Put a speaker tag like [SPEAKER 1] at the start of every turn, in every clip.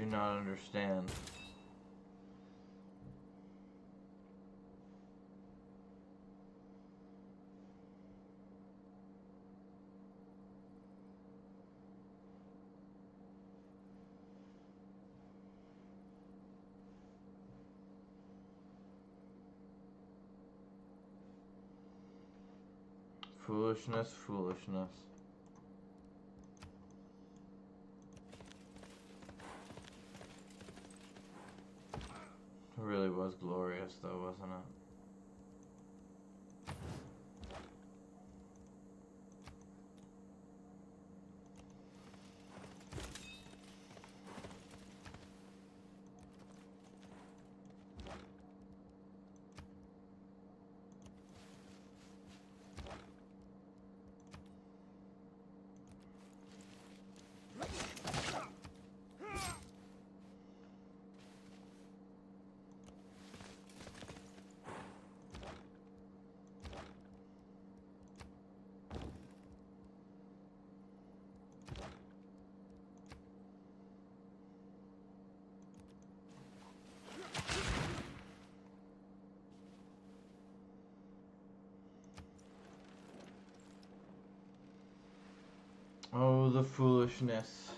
[SPEAKER 1] do not understand. Foolishness, foolishness. It really was glorious, though, wasn't it? Oh, the foolishness.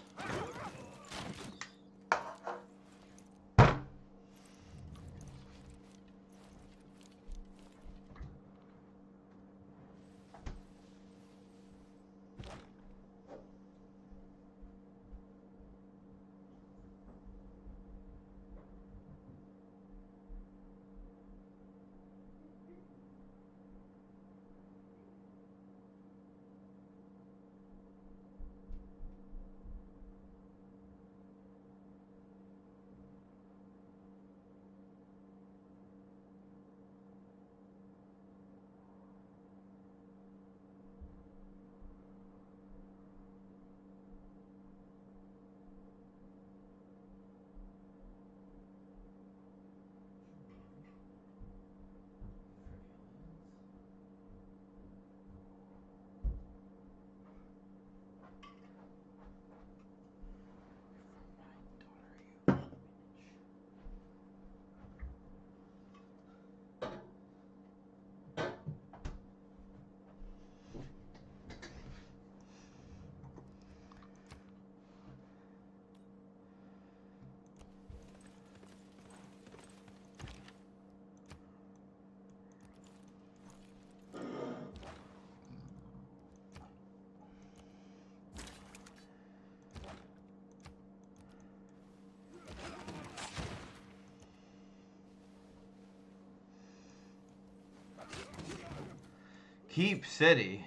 [SPEAKER 1] Keep city.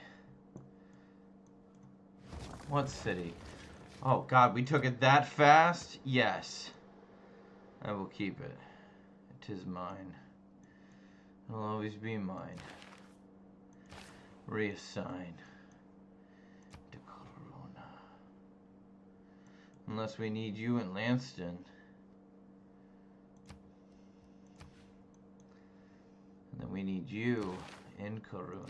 [SPEAKER 1] What city? Oh God, we took it that fast? Yes. I will keep it. It is mine. It will always be mine. Reassign to Corona. Unless we need you in Lanston. And then we need you in Corona.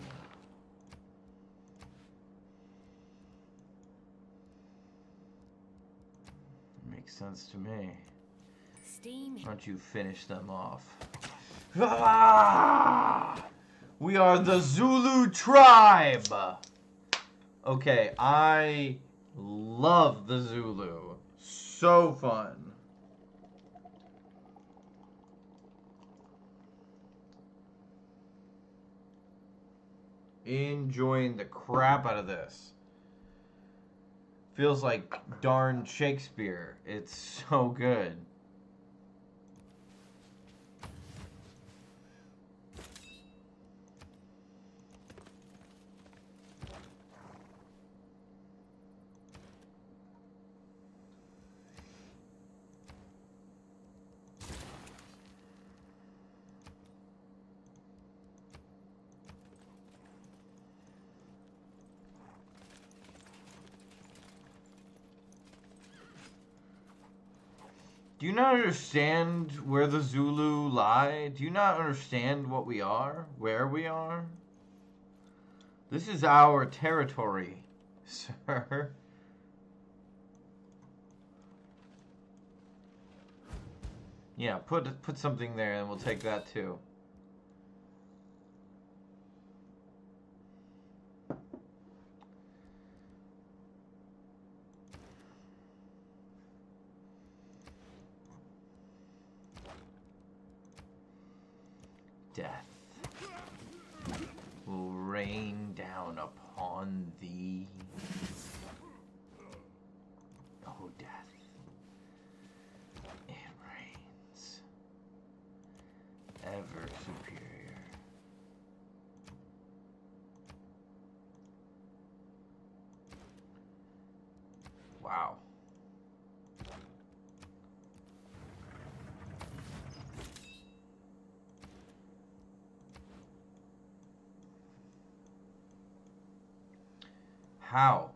[SPEAKER 1] Makes sense to me.
[SPEAKER 2] Steam.
[SPEAKER 1] Why don't you finish them off? Ah! We are the Zulu tribe! Okay, I love the Zulu. So fun. Enjoying the crap out of this. Feels like darn Shakespeare. It's so good. Do you not understand where the Zulu lie? Do you not understand what we are? Where we are? This is our territory, sir. Yeah, put something there and we'll take that too. Death will rain down upon thee. Oh, death. It rains. Ever superior. Wow. How?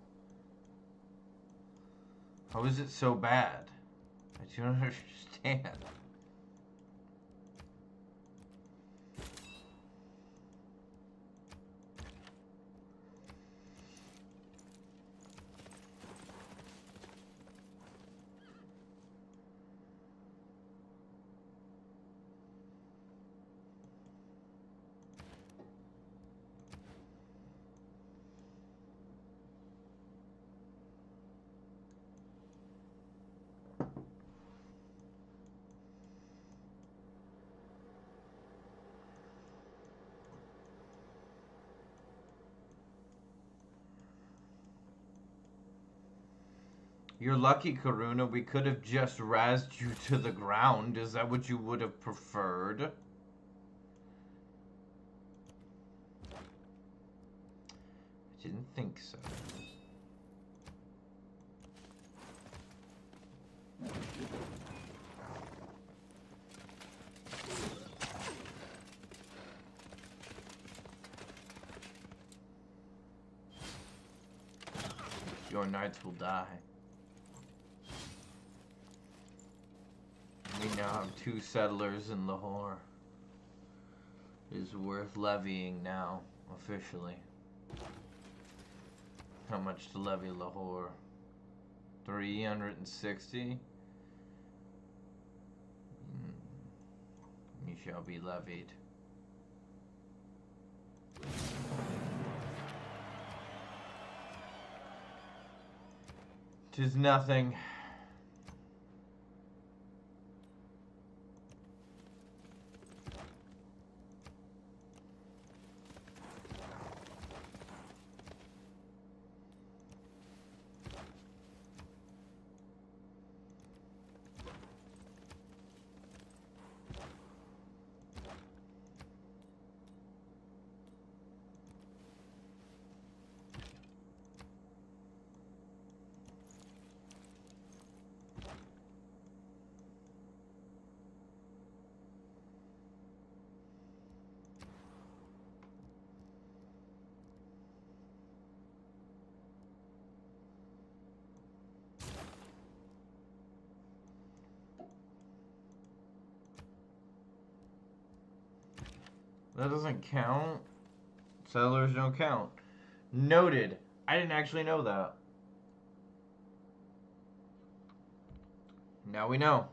[SPEAKER 1] How is it so bad? I don't understand. You're lucky, Karuna. We could have just razzed you to the ground. Is that what you would have preferred? I didn't think so. Your knights will die. We now have 2 settlers in Lahore. Is worth levying now, officially. How much to levy Lahore? 360? You shall be levied. Tis nothing. That doesn't count. Settlers don't count. Noted. I didn't actually know that. Now we know.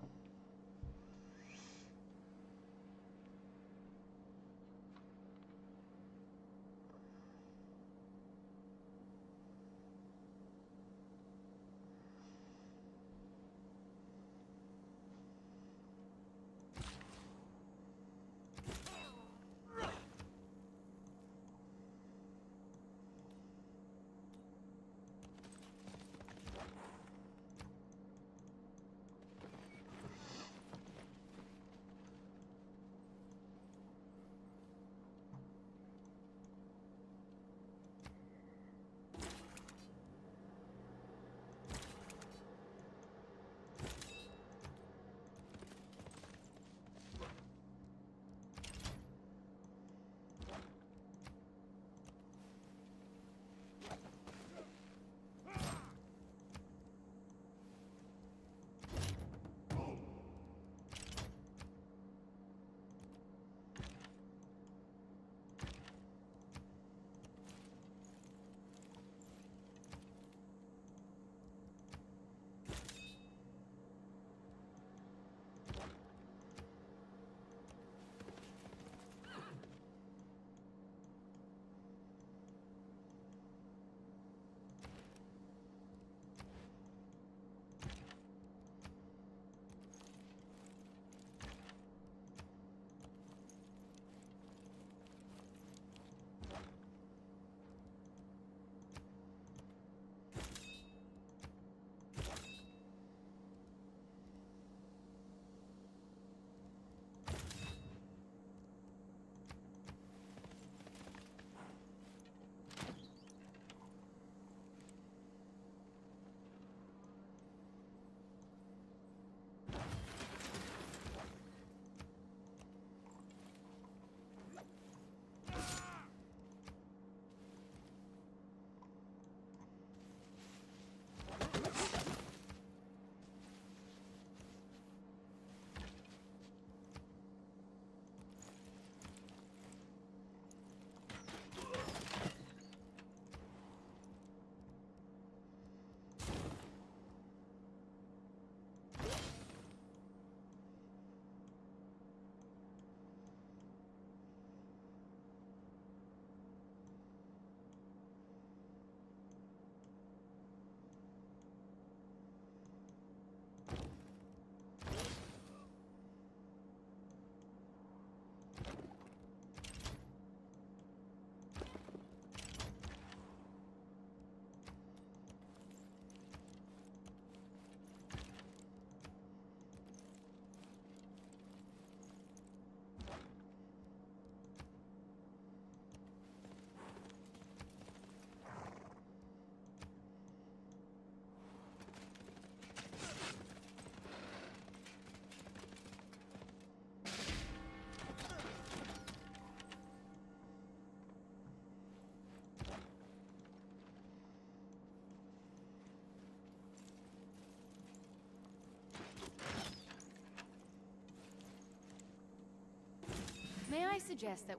[SPEAKER 2] May I suggest that...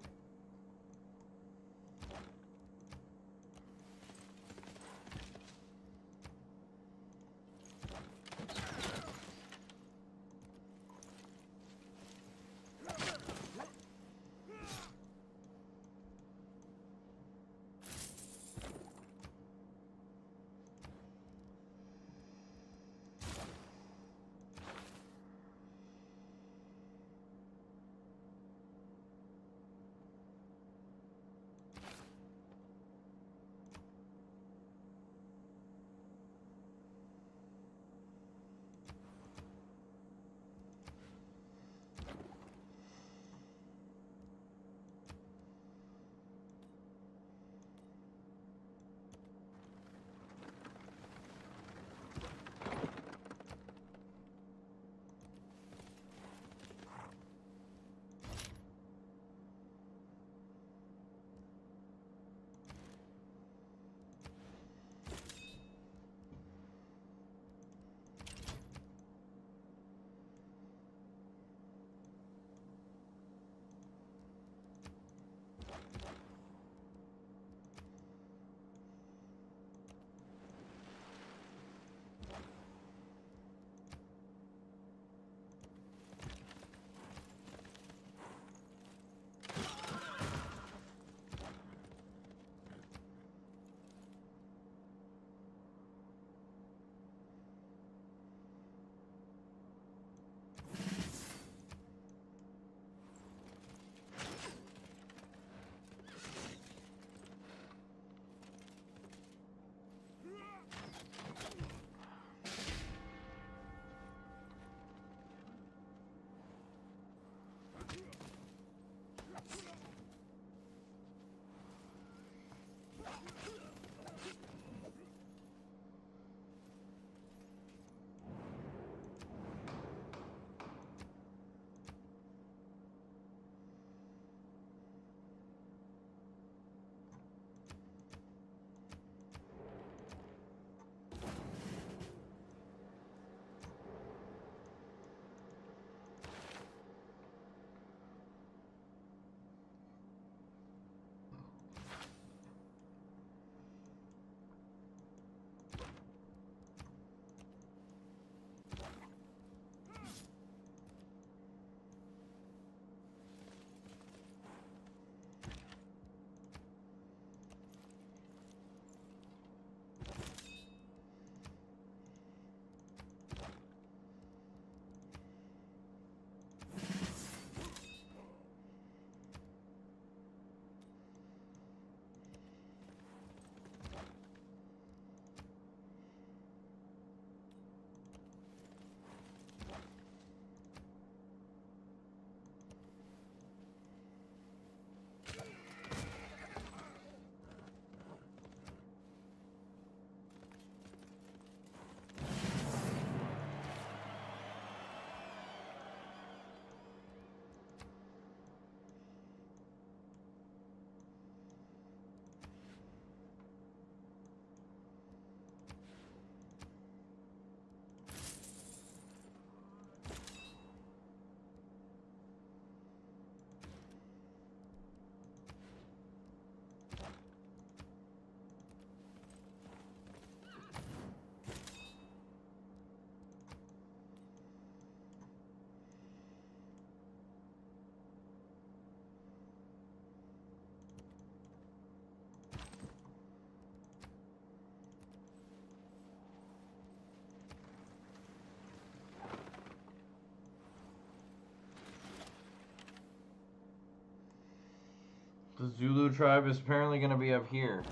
[SPEAKER 1] The Zulu tribe is apparently going to be up here.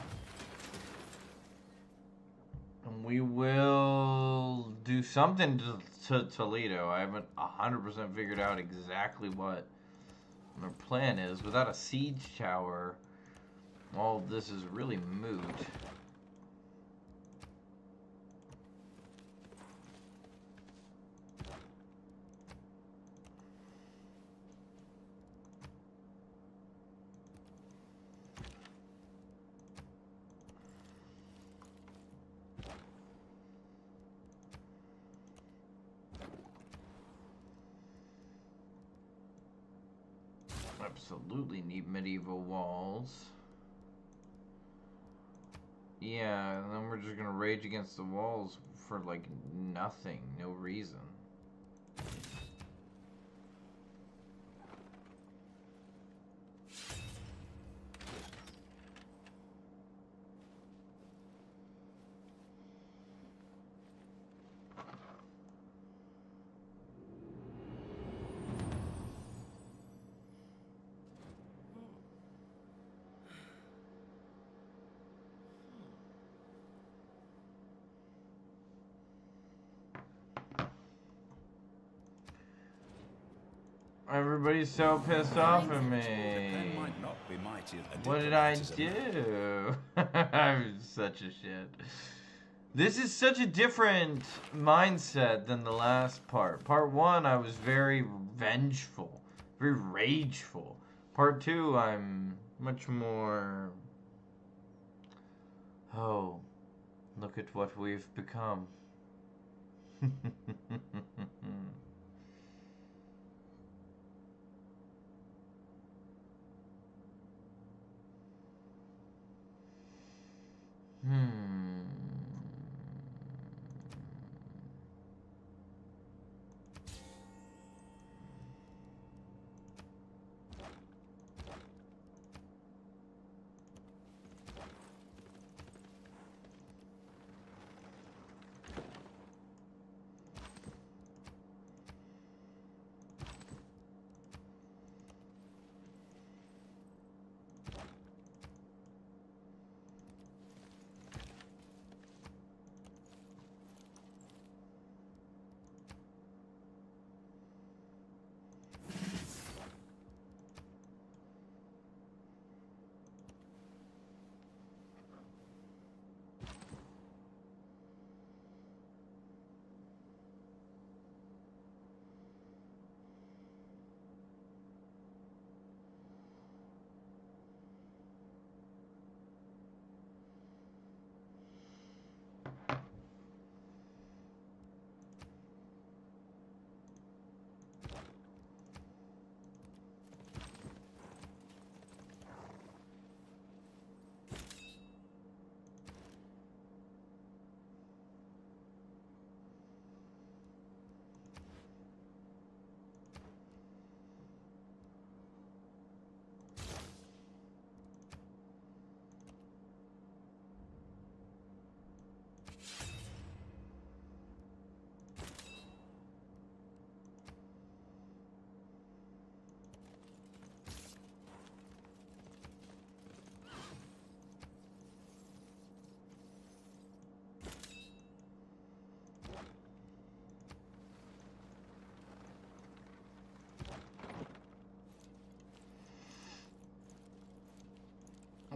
[SPEAKER 1] And we will do something to Toledo. I haven't 100% figured out exactly what our plan is. Without a siege tower, all this is really moot. Absolutely need medieval walls. Yeah, and then we're just gonna rage against the walls for like nothing, no reason. Everybody's so pissed off at me. What did I do? I'm such a shit. This is such a different mindset than the last part. Part 1, I was very vengeful, very rageful. Part 2, I'm much more... Oh, look at what we've become. Hmm.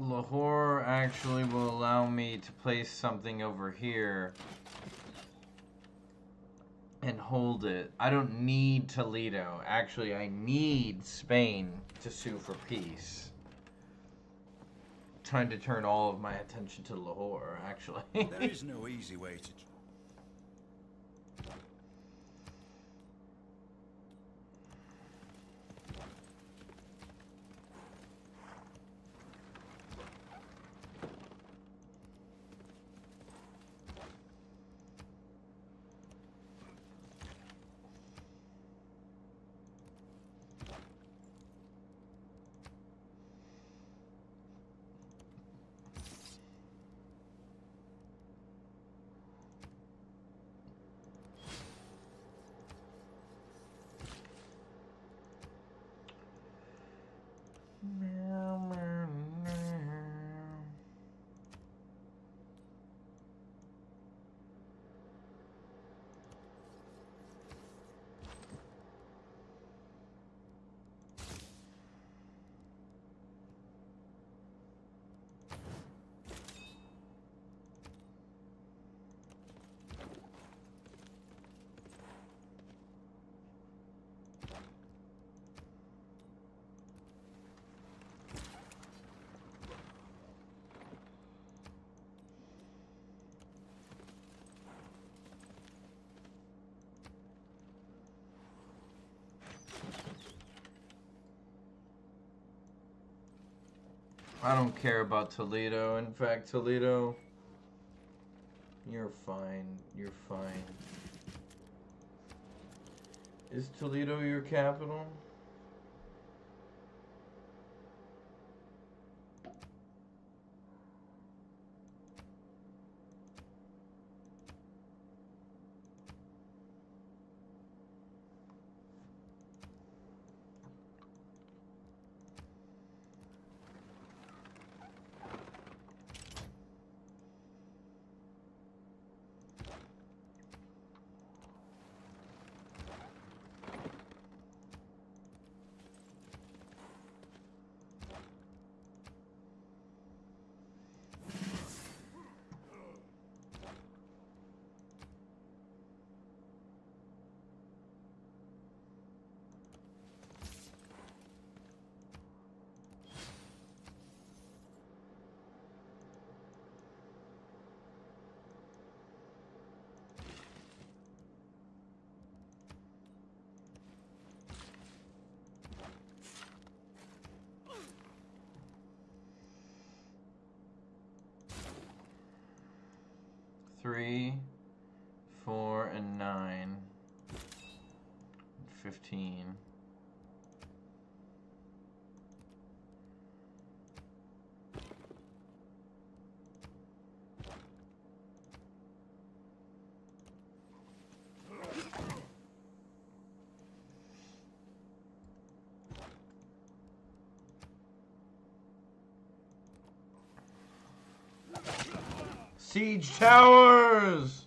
[SPEAKER 1] Lahore actually will allow me to place something over here and hold it. I don't need Toledo. Actually, I need Spain to sue for peace. Trying to turn all of my attention to Lahore, actually.
[SPEAKER 3] There is no easy way to...
[SPEAKER 1] I don't care about Toledo. In fact, Toledo, you're fine. You're fine. Is Toledo your capital? Three, 4, and 9. 15. Siege towers!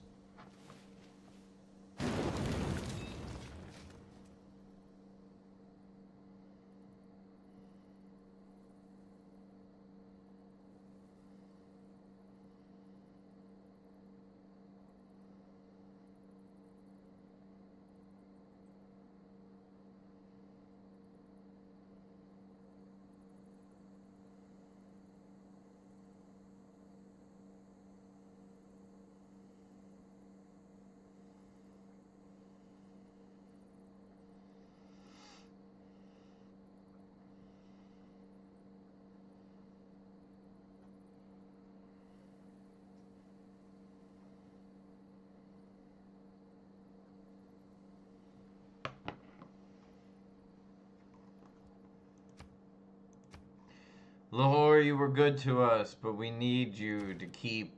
[SPEAKER 1] Lahore, you were good to us, but we need you to keep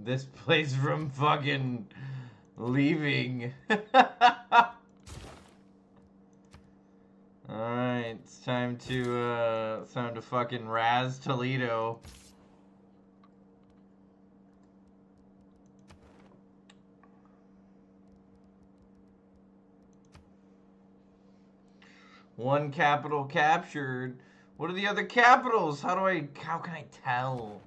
[SPEAKER 1] this place from fucking leaving. Alright, it's time to fucking razz Toledo. One capital captured. What are the other capitals? How can I tell?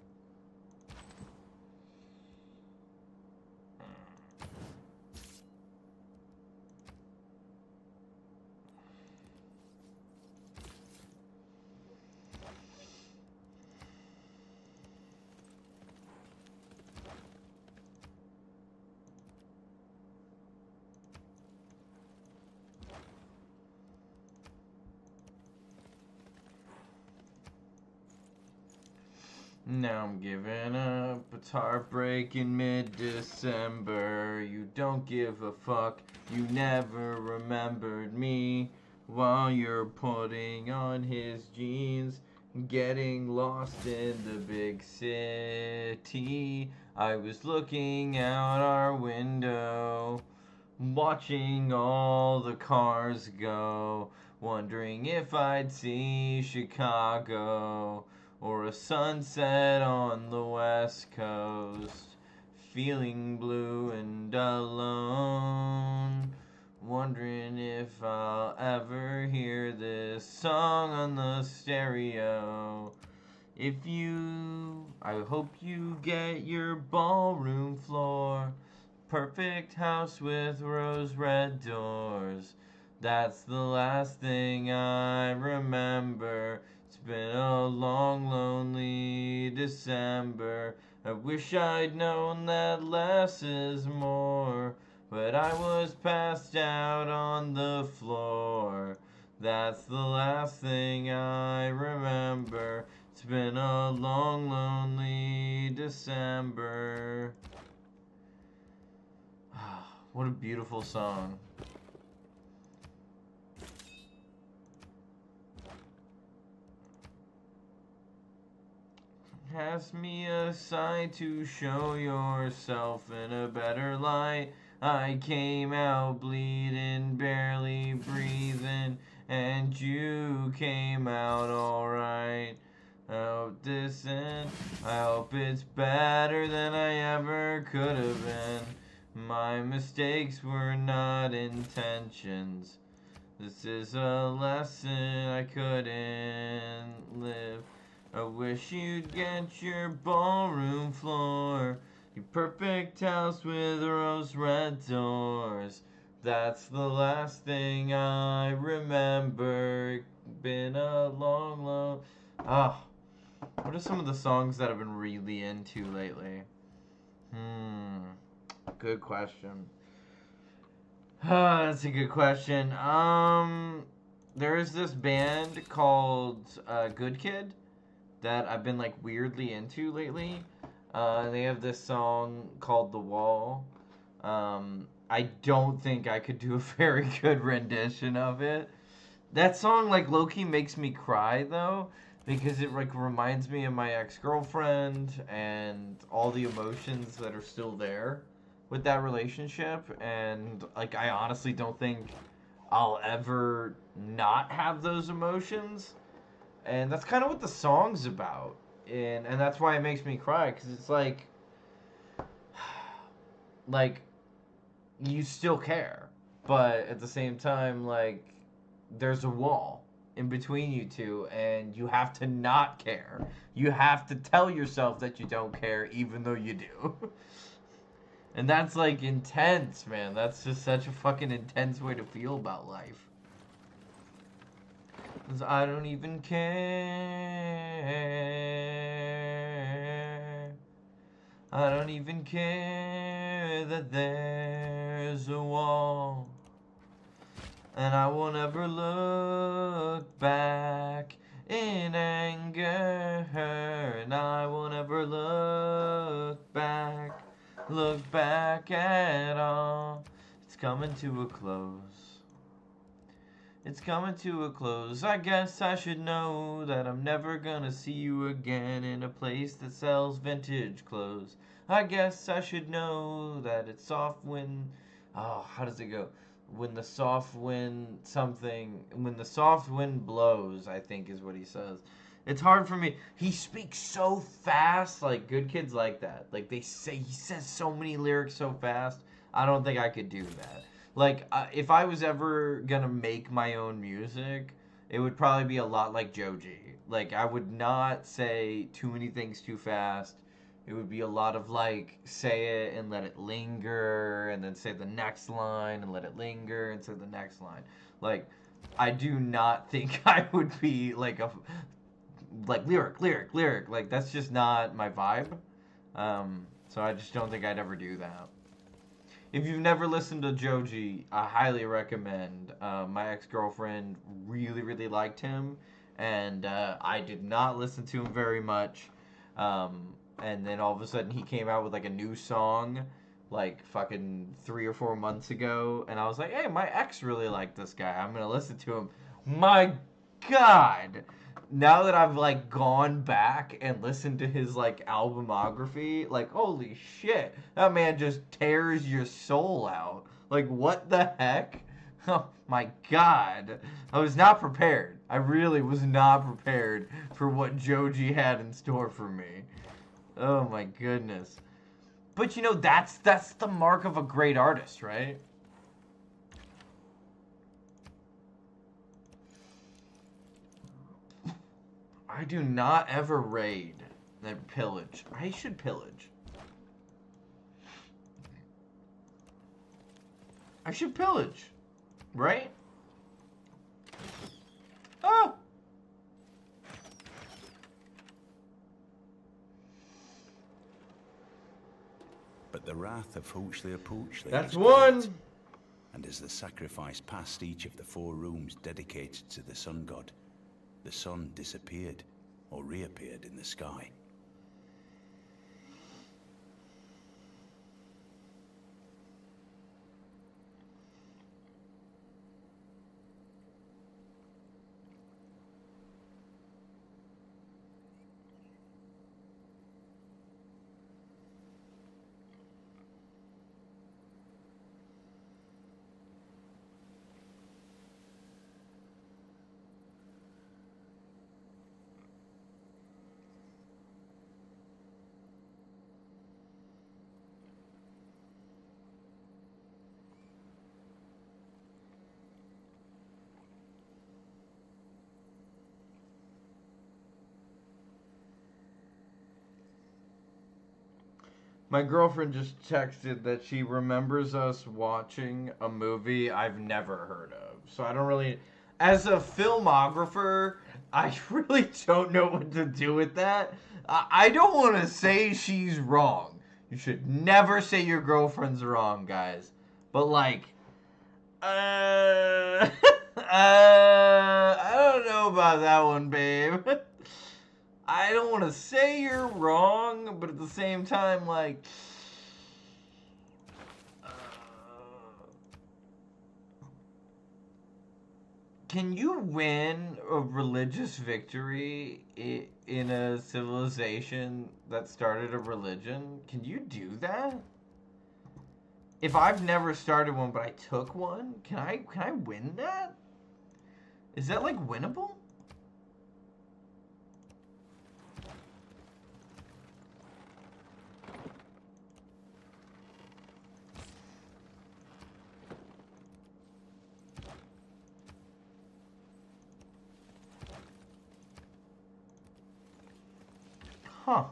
[SPEAKER 1] Now I'm giving up. It's heartbreak in mid-December. You don't give a fuck. You never remembered me while you're putting on his jeans. Getting lost in the big city. I was looking out our window, watching all the cars go, wondering if I'd see Chicago or a sunset on the west coast, feeling blue and alone, wondering if I'll ever hear this song on the stereo. I hope you get your ballroom floor, perfect house with rose red doors. That's the last thing I remember. It's been a long, lonely December. I wish I'd known that less is more, but I was passed out on the floor. That's the last thing I remember. It's been a long, lonely December. What a beautiful song. Cast me aside to show yourself in a better light. I came out bleeding, barely breathing, and you came out alright. I hope this ends. I hope it's better than I ever could have been. My mistakes were not intentions. This is a lesson I couldn't live. I wish you'd get your ballroom floor, your perfect house with rose red doors. That's the last thing I remember. Been a long, long... What are some of the songs that I've been really into lately? Good question. That's a good question. There is this band called Good Kid that I've been like weirdly into lately. They have this song called The Wall. I don't think I could do a very good rendition of it. That song like low-key makes me cry though, because it like reminds me of my ex-girlfriend and all the emotions that are still there with that relationship, and like I honestly don't think I'll ever not have those emotions. And that's kind of what the song's about. And that's why it makes me cry, because it's like you still care, but at the same time, like there's a wall in between you two, and you have to not care. You have to tell yourself that you don't care, even though you do. And that's like intense, man. That's just such a fucking intense way to feel about life. 'Cause I don't even care. I don't even care that there's a wall. And I won't ever look back in anger. And I won't ever look back at all. It's coming to a close. It's coming to a close. I guess I should know that I'm never gonna see you again in a place that sells vintage clothes. I guess I should know that it's soft when... Oh, how does it go? When the soft wind blows, I think is what he says. It's hard for me. He speaks so fast, like Good Kids like that. Like he says so many lyrics so fast. I don't think I could do that. Like, if I was ever gonna make my own music, it would probably be a lot like Joji. Like, I would not say too many things too fast. It would be a lot of, like, say it and let it linger, and then say the next line and let it linger, and say the next line. Like, I do not think I would be, like, lyric. Like, that's just not my vibe. So I just don't think I'd ever do that. If you've never listened to Joji, I highly recommend. My ex-girlfriend really, really liked him, and I did not listen to him very much. And then all of a sudden he came out with like a new song, like fucking 3 or 4 months ago, and I was like, hey, my ex really liked this guy. I'm gonna listen to him. My God! Now that I've like gone back and listened to his like albumography, like holy shit, that man just tears your soul out. Like what the heck? Oh my God. I was not prepared. I really was not prepared for what Joji had in store for me. Oh my goodness. But you know, that's the mark of a great artist, right? I do not ever raid and pillage. I should pillage. I should pillage. Right? Oh!
[SPEAKER 3] But the wrath of Hoochly.
[SPEAKER 1] That's one!
[SPEAKER 3] And as the sacrifice passed each of the 4 rooms dedicated to the sun god, the sun disappeared, or reappeared in the sky.
[SPEAKER 1] My girlfriend just texted that she remembers us watching a movie I've never heard of. So I don't really, as a filmographer, I really don't know what to do with that. I don't want to say she's wrong. You should never say your girlfriend's wrong, guys. But like, I don't know about that one, babe. I don't want to say you're wrong, but at the same time, like, can you win a religious victory in a civilization that started a religion? Can you do that? If I've never started one, but I took one, can I win that? Is that like winnable? Huh.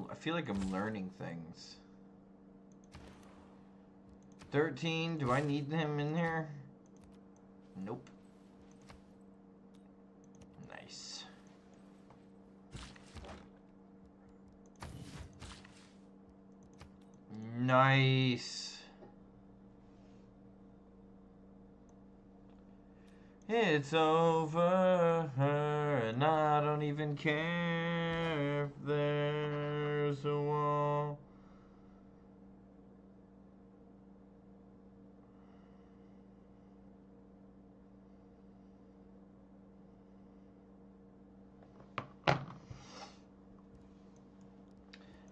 [SPEAKER 1] I feel like I'm learning things. 13, do I need him in here? Nope. Nice. Nice. It's over, and I don't even care if there's a wall.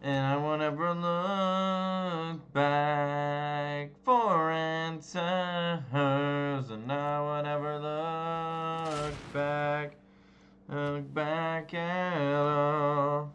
[SPEAKER 1] And I won't ever look back for answers, and I won't ever look back at all.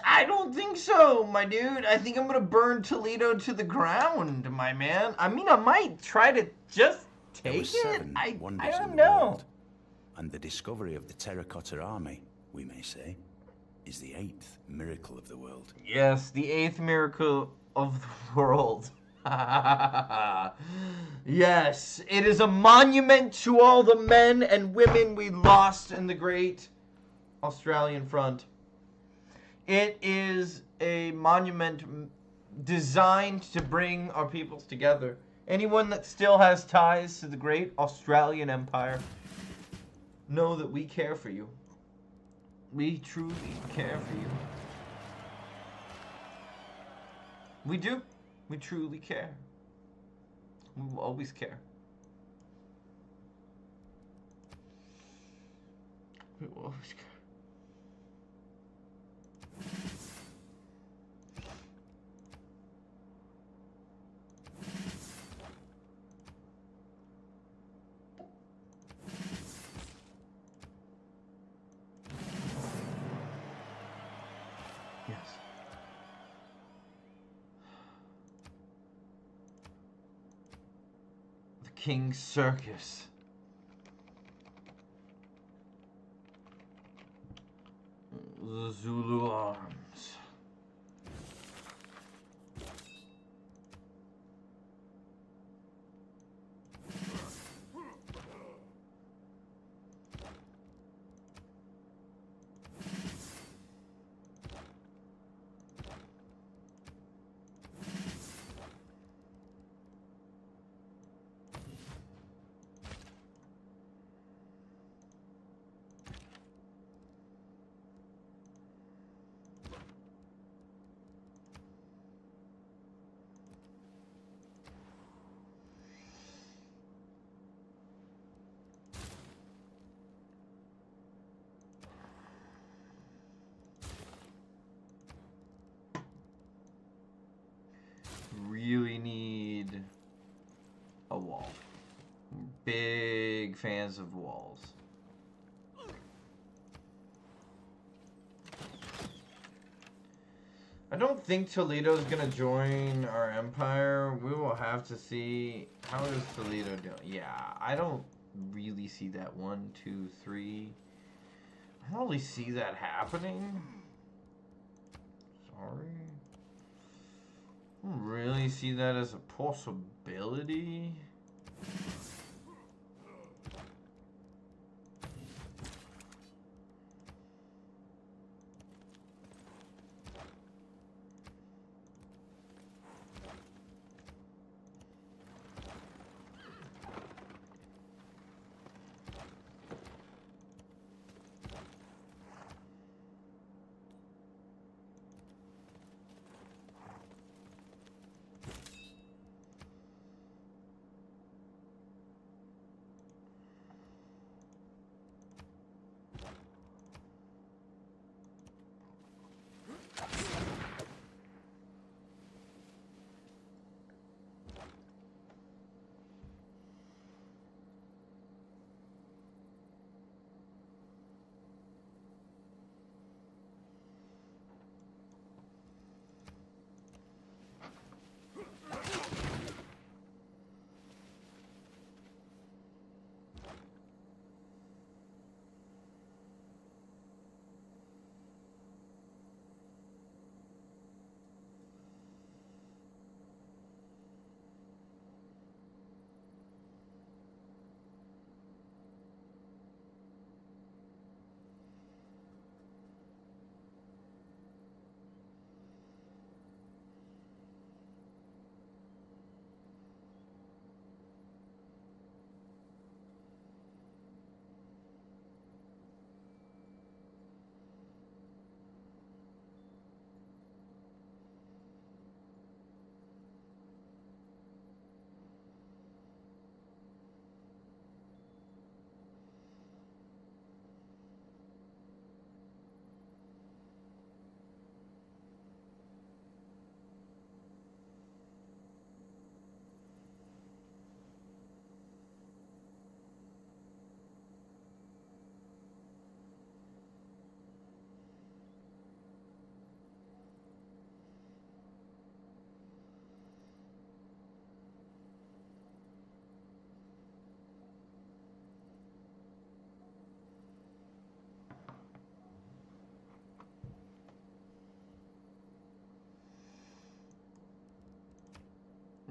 [SPEAKER 1] I don't think so, my dude. I think I'm gonna burn Toledo to the ground, my man. I mean, I might try to just
[SPEAKER 3] There
[SPEAKER 1] take
[SPEAKER 3] was
[SPEAKER 1] it.
[SPEAKER 3] 7
[SPEAKER 1] I
[SPEAKER 3] wonders
[SPEAKER 1] don't
[SPEAKER 3] in the
[SPEAKER 1] know.
[SPEAKER 3] world, and the discovery of the terracotta army, we may say, is the 8th miracle of the world.
[SPEAKER 1] Yes, the 8th miracle of the world. Yes, it is a monument to all the men and women we lost in the great Australian front. It is a monument designed to bring our peoples together. Anyone that still has ties to the great Australian Empire, know that we care for you. We truly care for you. We do. We truly care. We will always care. We will always care. Yes. The King's Circus. The Zulu arms. big fans of walls. I don't think Toledo's gonna join our empire. We will have to see. How is Toledo doing? Yeah, I don't really see that. 1, 2, 3. I don't really see that happening. Sorry. I don't really see that as a possibility.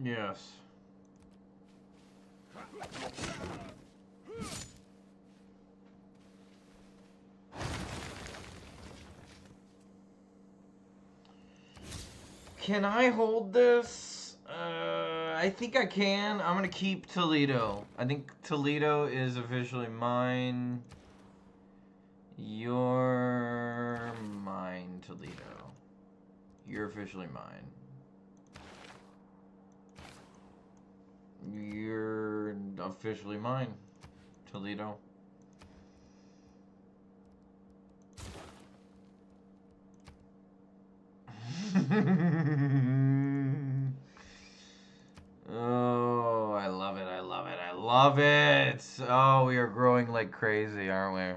[SPEAKER 1] Yes. Can I hold this? I think I can. I'm gonna keep Toledo. I think Toledo is officially mine. You're mine, Toledo. You're officially mine. You're officially mine, Toledo. Oh, I love it, I love it, I love it! Oh, we are growing like crazy, aren't we?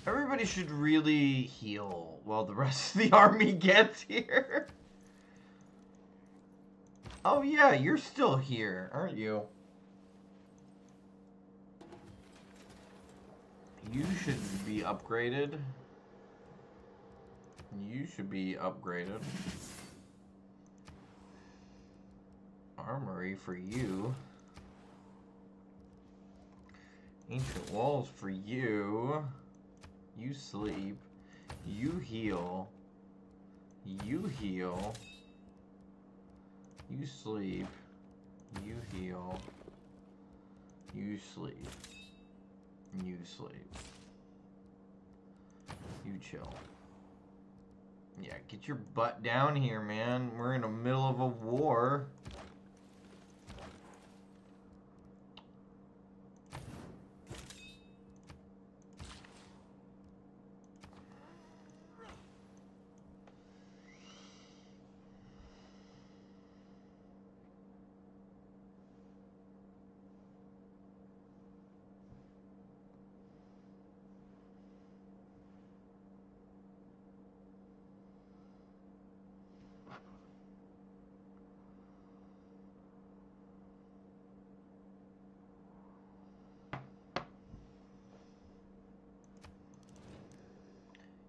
[SPEAKER 1] Everybody should really heal while the rest of the army gets here. Oh yeah, you're still here, aren't you? You should be upgraded. You should be upgraded. Armory for you. Ancient walls for you. You sleep. You heal. You heal. You sleep. You heal. You sleep. You sleep. You chill. Yeah, get your butt down here, man. We're in the middle of a war.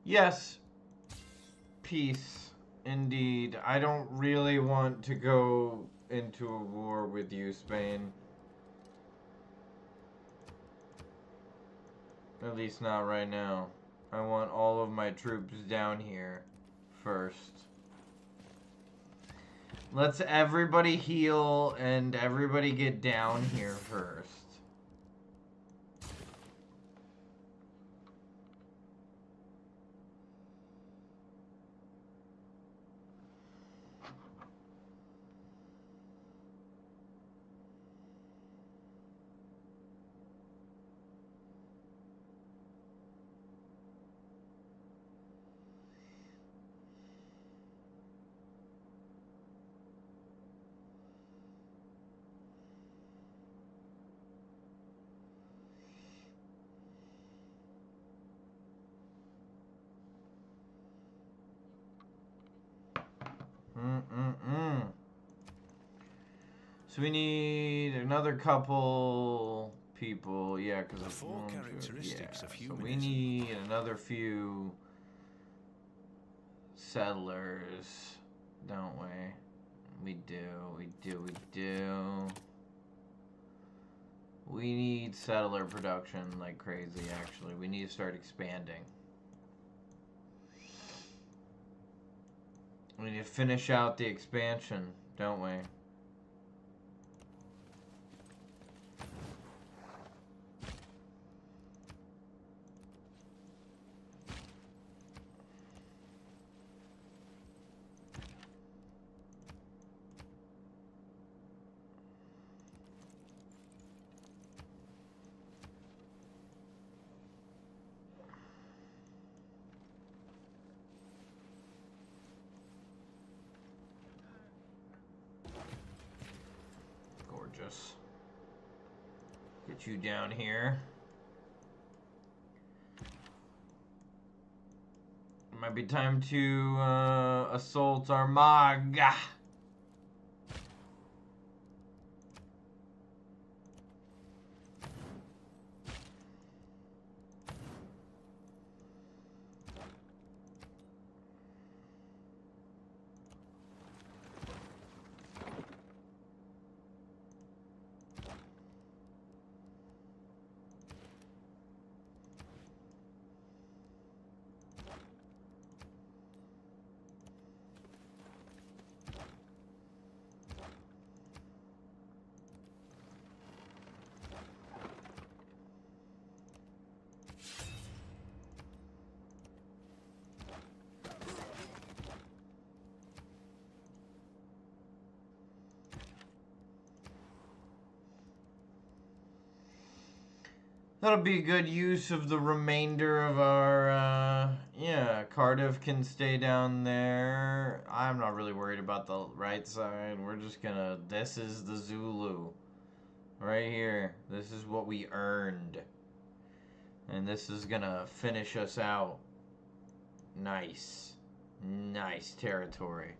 [SPEAKER 1] Yes. Peace. Indeed. I don't really want to go into a war with you, Spain. At least not right now. I want all of my troops down here first. Let's everybody heal and everybody get down here first. So we need another couple people, yeah, because
[SPEAKER 3] The four characteristics of
[SPEAKER 1] so
[SPEAKER 3] humanism.
[SPEAKER 1] we need another few settlers, don't we? We do. We need settler production like crazy, actually. We need to start expanding. We need to finish out the expansion, don't we? Gorgeous. Get you down here. It might be time to assault Armagh. That'll be a good use of the remainder of our, yeah, Cardiff can stay down there. I'm not really worried about the right side. We're just gonna, this is the Zulu. Right here. This is what we earned. And this is gonna finish us out. Nice. Nice territory.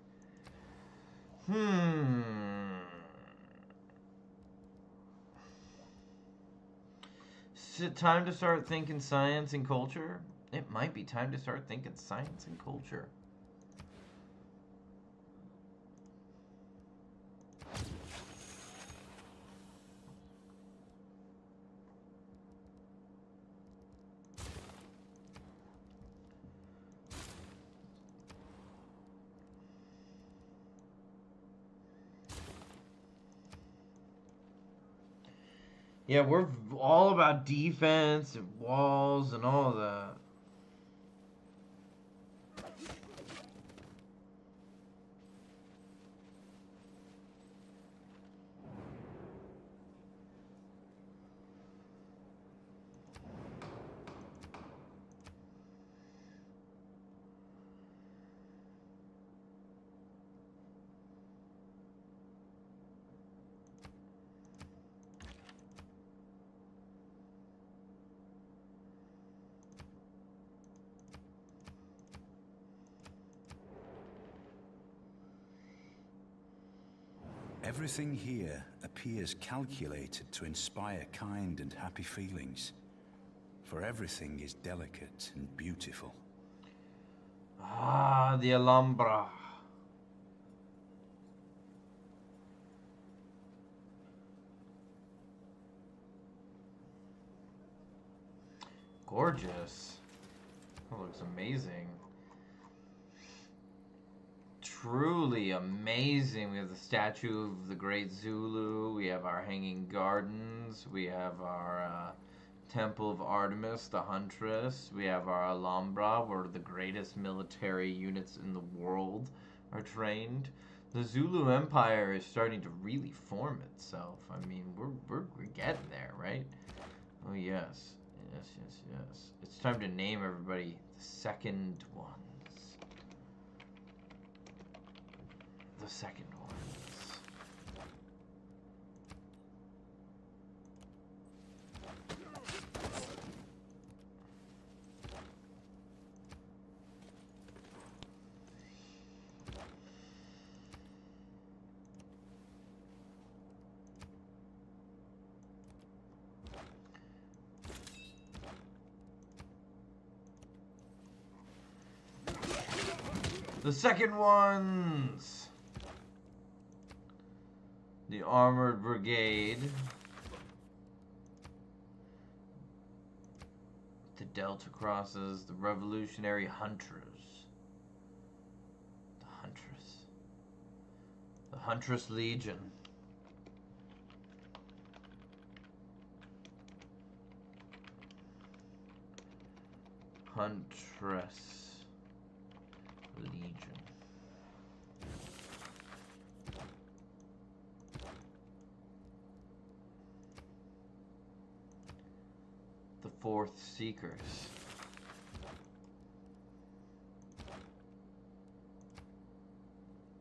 [SPEAKER 1] Is it time to start thinking science and culture? It might be time to start thinking science and culture. Yeah, we're all about defense and walls and all of that.
[SPEAKER 3] Everything here appears calculated to inspire kind and happy feelings, for everything is delicate and beautiful.
[SPEAKER 1] Ah, the Alhambra. Gorgeous. That looks amazing. Truly amazing. We have the statue of the great Zulu. We have our hanging gardens. We have our Temple of Artemis, the Huntress. We have our Alhambra, where the greatest military units in the world are trained. The Zulu Empire is starting to really form itself. I mean, we're getting there, right? Oh yes, yes, yes, yes. It's time to name everybody the second ones. The second ones. The second ones. The Armored Brigade. The Delta Crosses. The Revolutionary Hunters. The Huntress. The Huntress Legion. Huntress Legion. The Fourth Seekers.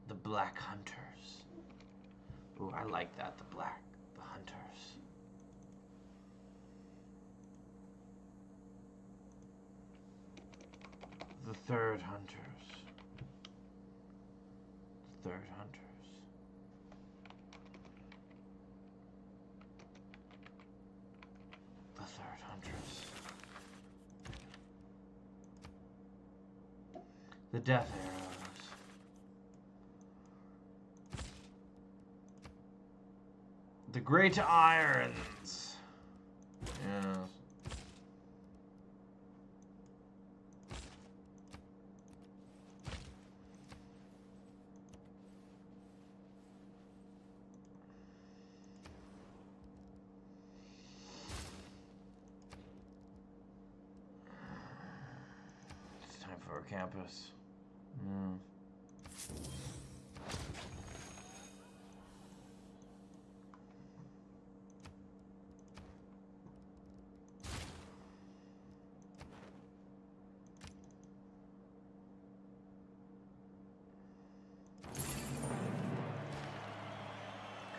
[SPEAKER 1] The Black Hunters. Ooh, I like that, the Hunters. The Third Hunters. The Third Hunters. The Third Hunters. The Death Arrows. The Great Irons. Yes. It's time for our campus.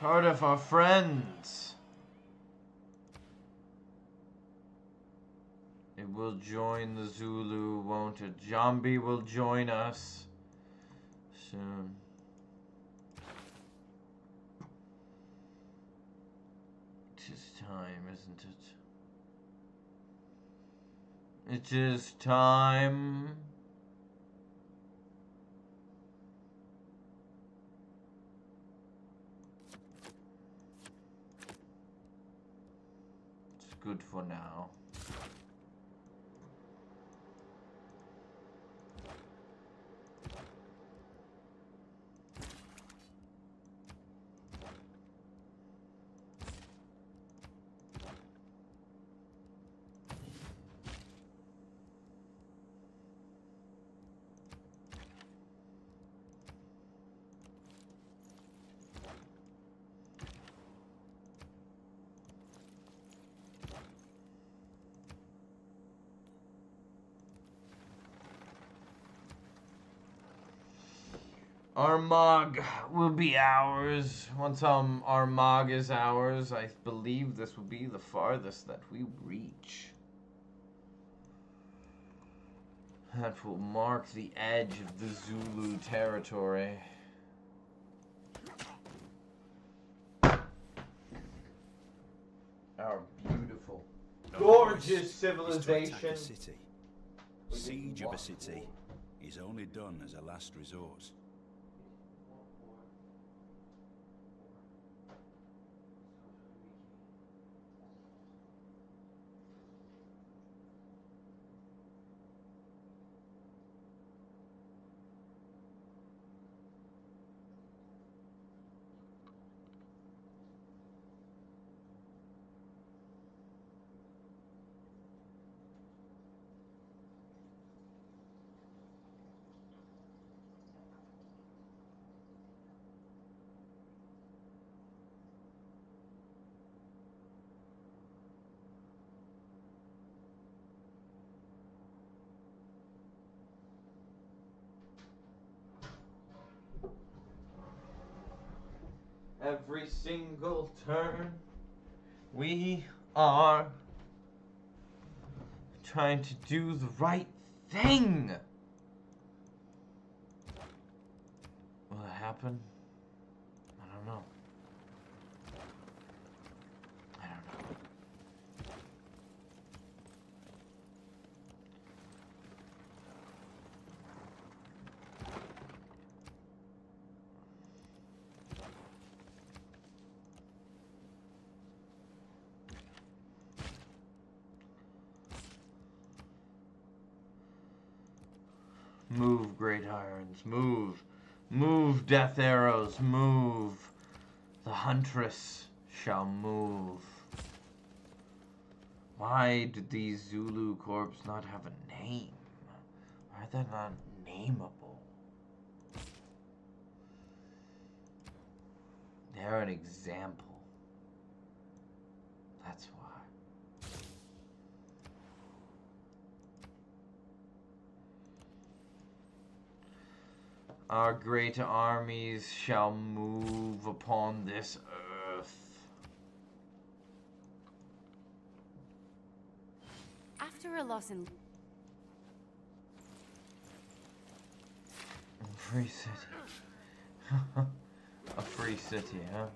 [SPEAKER 1] Cardiff, our friends. It will join the Zulu, won't it? Jambi will join us soon. It is time, isn't it? It is time. It's good for now. Armagh will be ours. Once Armagh is ours, I believe this will be the farthest that we reach. That will mark the edge of the Zulu territory. Our beautiful, gorgeous civilization.
[SPEAKER 3] Siege of a city is only done as a last resort.
[SPEAKER 1] Every single turn, we are trying to do the right thing. Will it happen? I don't know. I don't know. Move, great irons, move. Move, death arrows, move. The huntress shall move. Why did these Zulu corps not have a name? Why are they not nameable? They're an example. That's why. Our great armies shall move upon this earth.
[SPEAKER 2] After a loss in...
[SPEAKER 1] Free city. A free city, huh?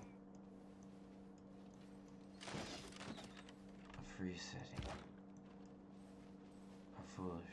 [SPEAKER 1] A free city. How foolish.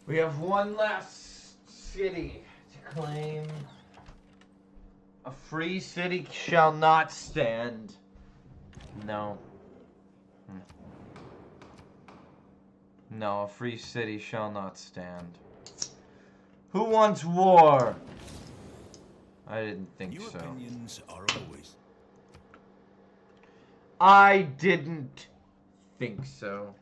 [SPEAKER 1] We have one last city to claim. A free city shall not stand. No. No, a free city shall not stand. Who wants war? I didn't think
[SPEAKER 3] New
[SPEAKER 1] so.
[SPEAKER 3] opinions are always.
[SPEAKER 1] I didn't think so.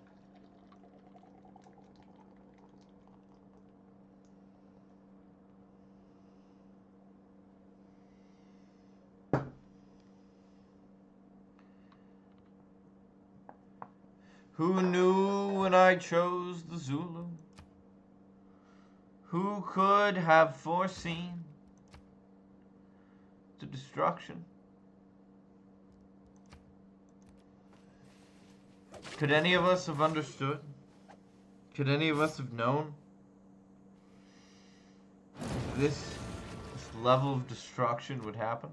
[SPEAKER 1] Who knew when I chose the Zulu? Who could have foreseen the destruction? Could any of us have understood? Could any of us have known this level of destruction would happen?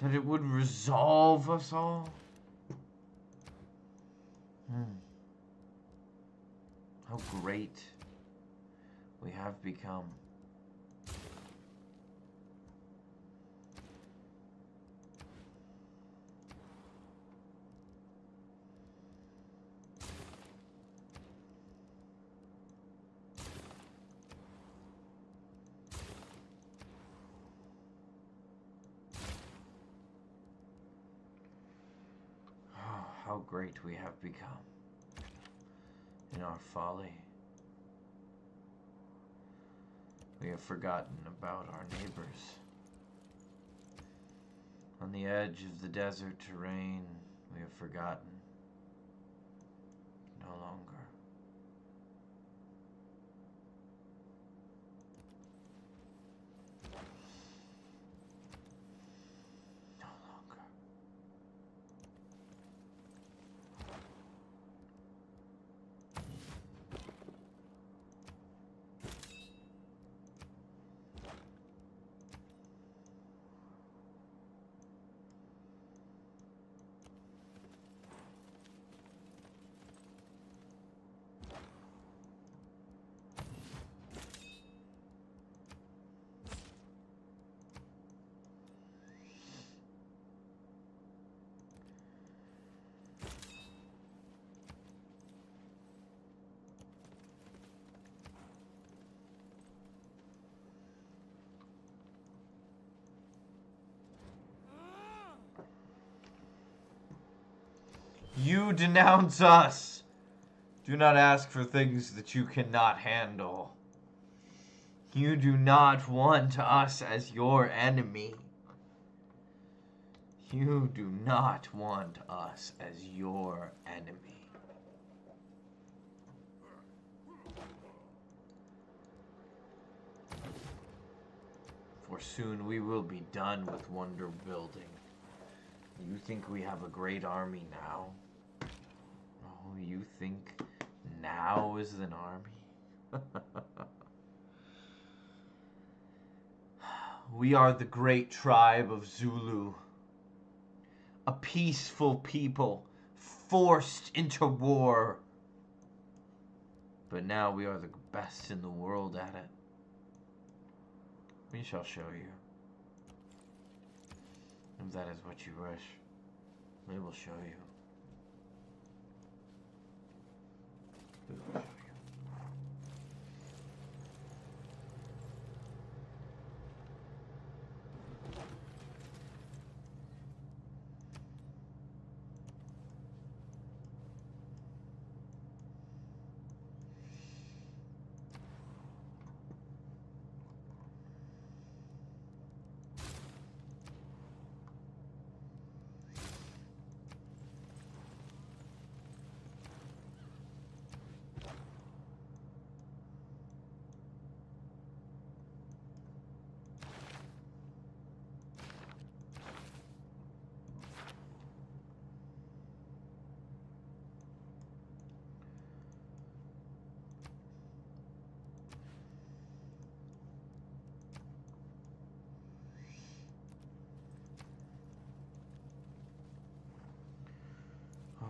[SPEAKER 1] That it would resolve us all? How great we have become. How great we have become in our folly. We have forgotten about our neighbors. On the edge of the desert terrain, we have forgotten. No longer. No longer. You denounce us. Do not ask for things that you cannot handle. You do not want us as your enemy. You do not want us as your enemy. For soon we will be done with wonder building. You think we have a great army now? Oh, you think now is an army? We are the great tribe of Zulu. A peaceful people forced into war. But now we are the best in the world at it. We shall show you. If that is what you wish, we will show you. We will show you.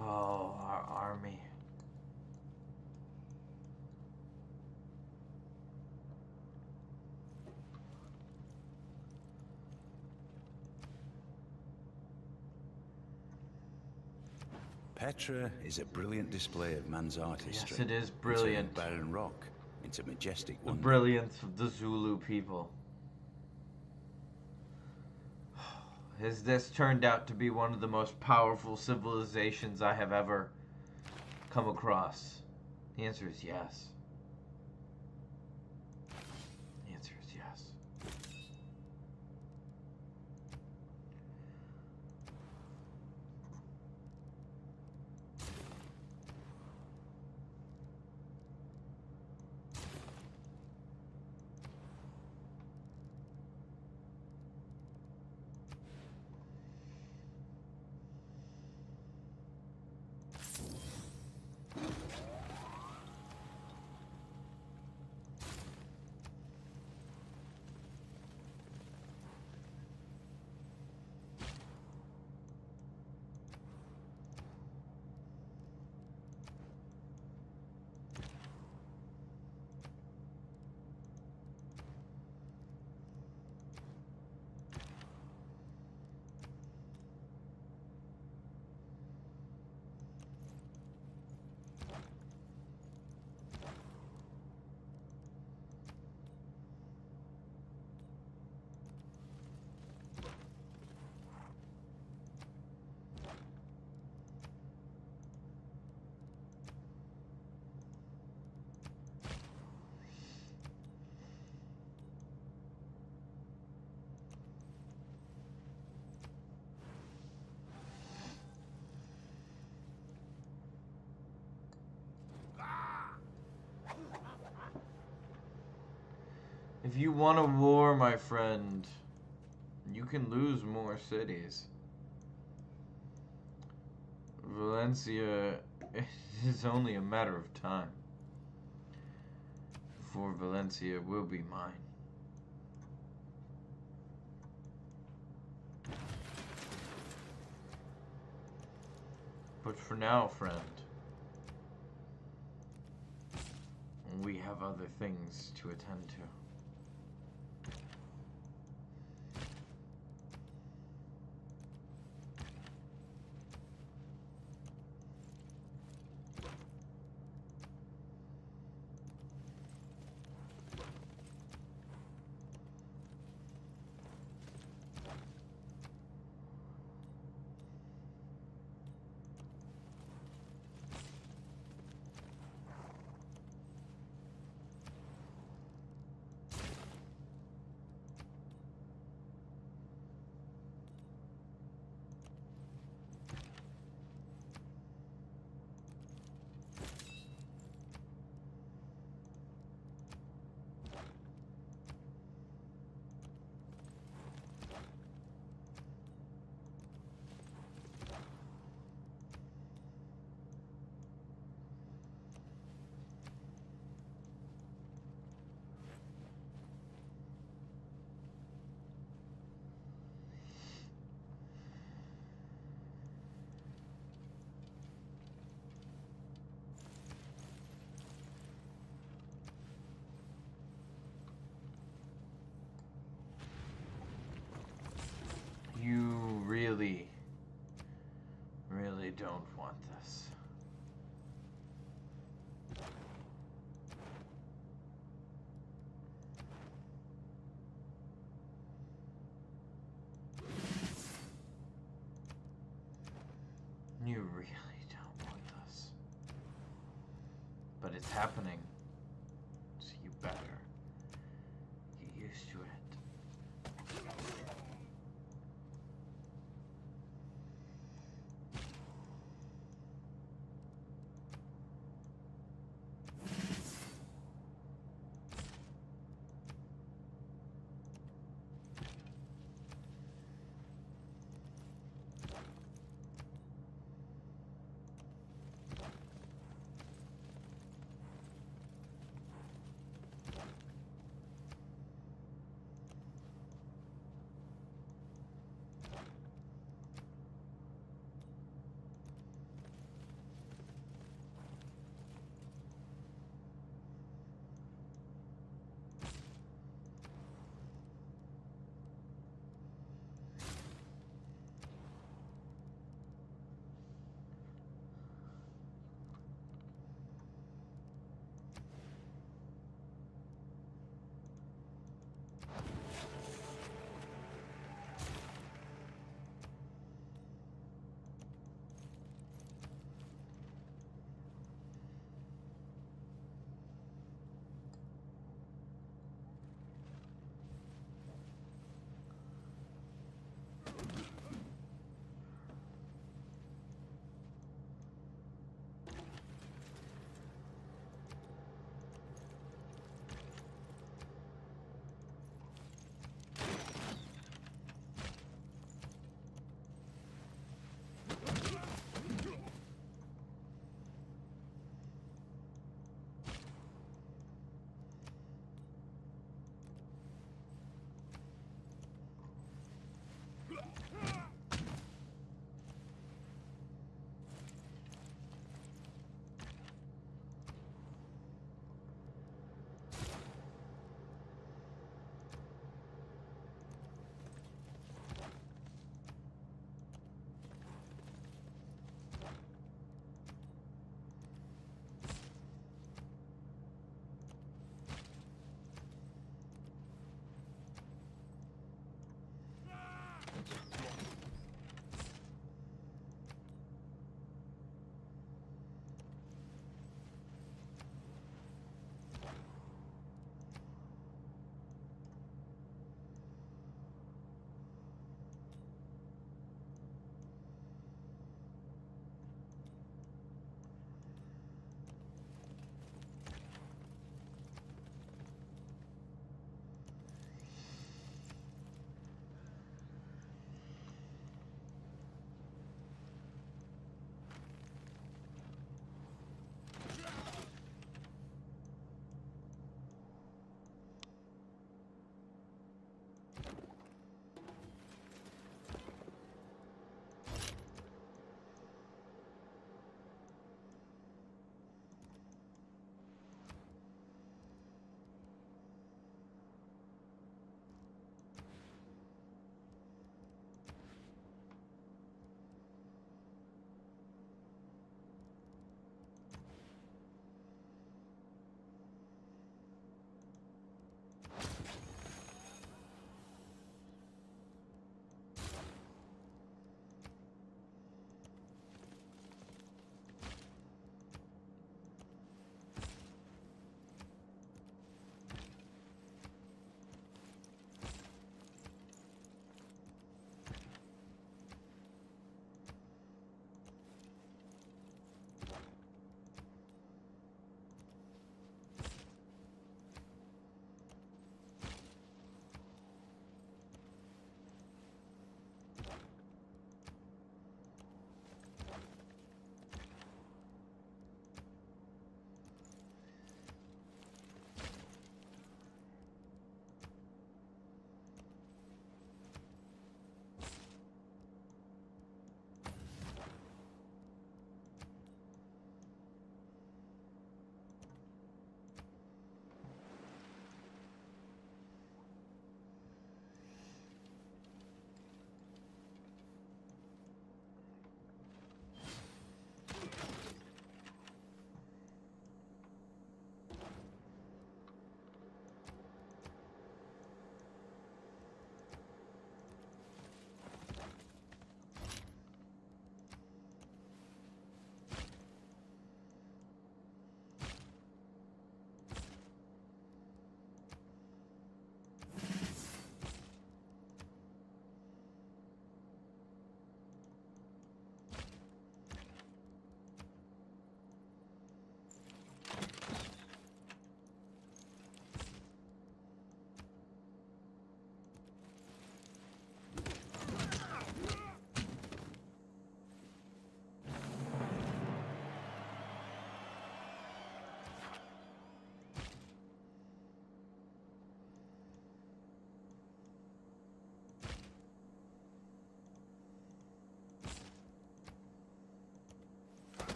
[SPEAKER 1] Oh, our army.
[SPEAKER 3] Petra is a brilliant display of man's artistry.
[SPEAKER 1] Yes, it is brilliant.
[SPEAKER 3] Turning barren rock into majestic
[SPEAKER 1] The
[SPEAKER 3] wonder.
[SPEAKER 1] brilliance of the Zulu people. Has this turned out to be one of the most powerful civilizations I have ever come across? The answer is yes. The answer is yes. If you want a war, my friend, you can lose more cities. Valencia, it is only a matter of time before Valencia will be mine. But for now, friend, we have other things to attend to. You really, really don't want this. You really don't want this. But it's happening. So you better get used to it.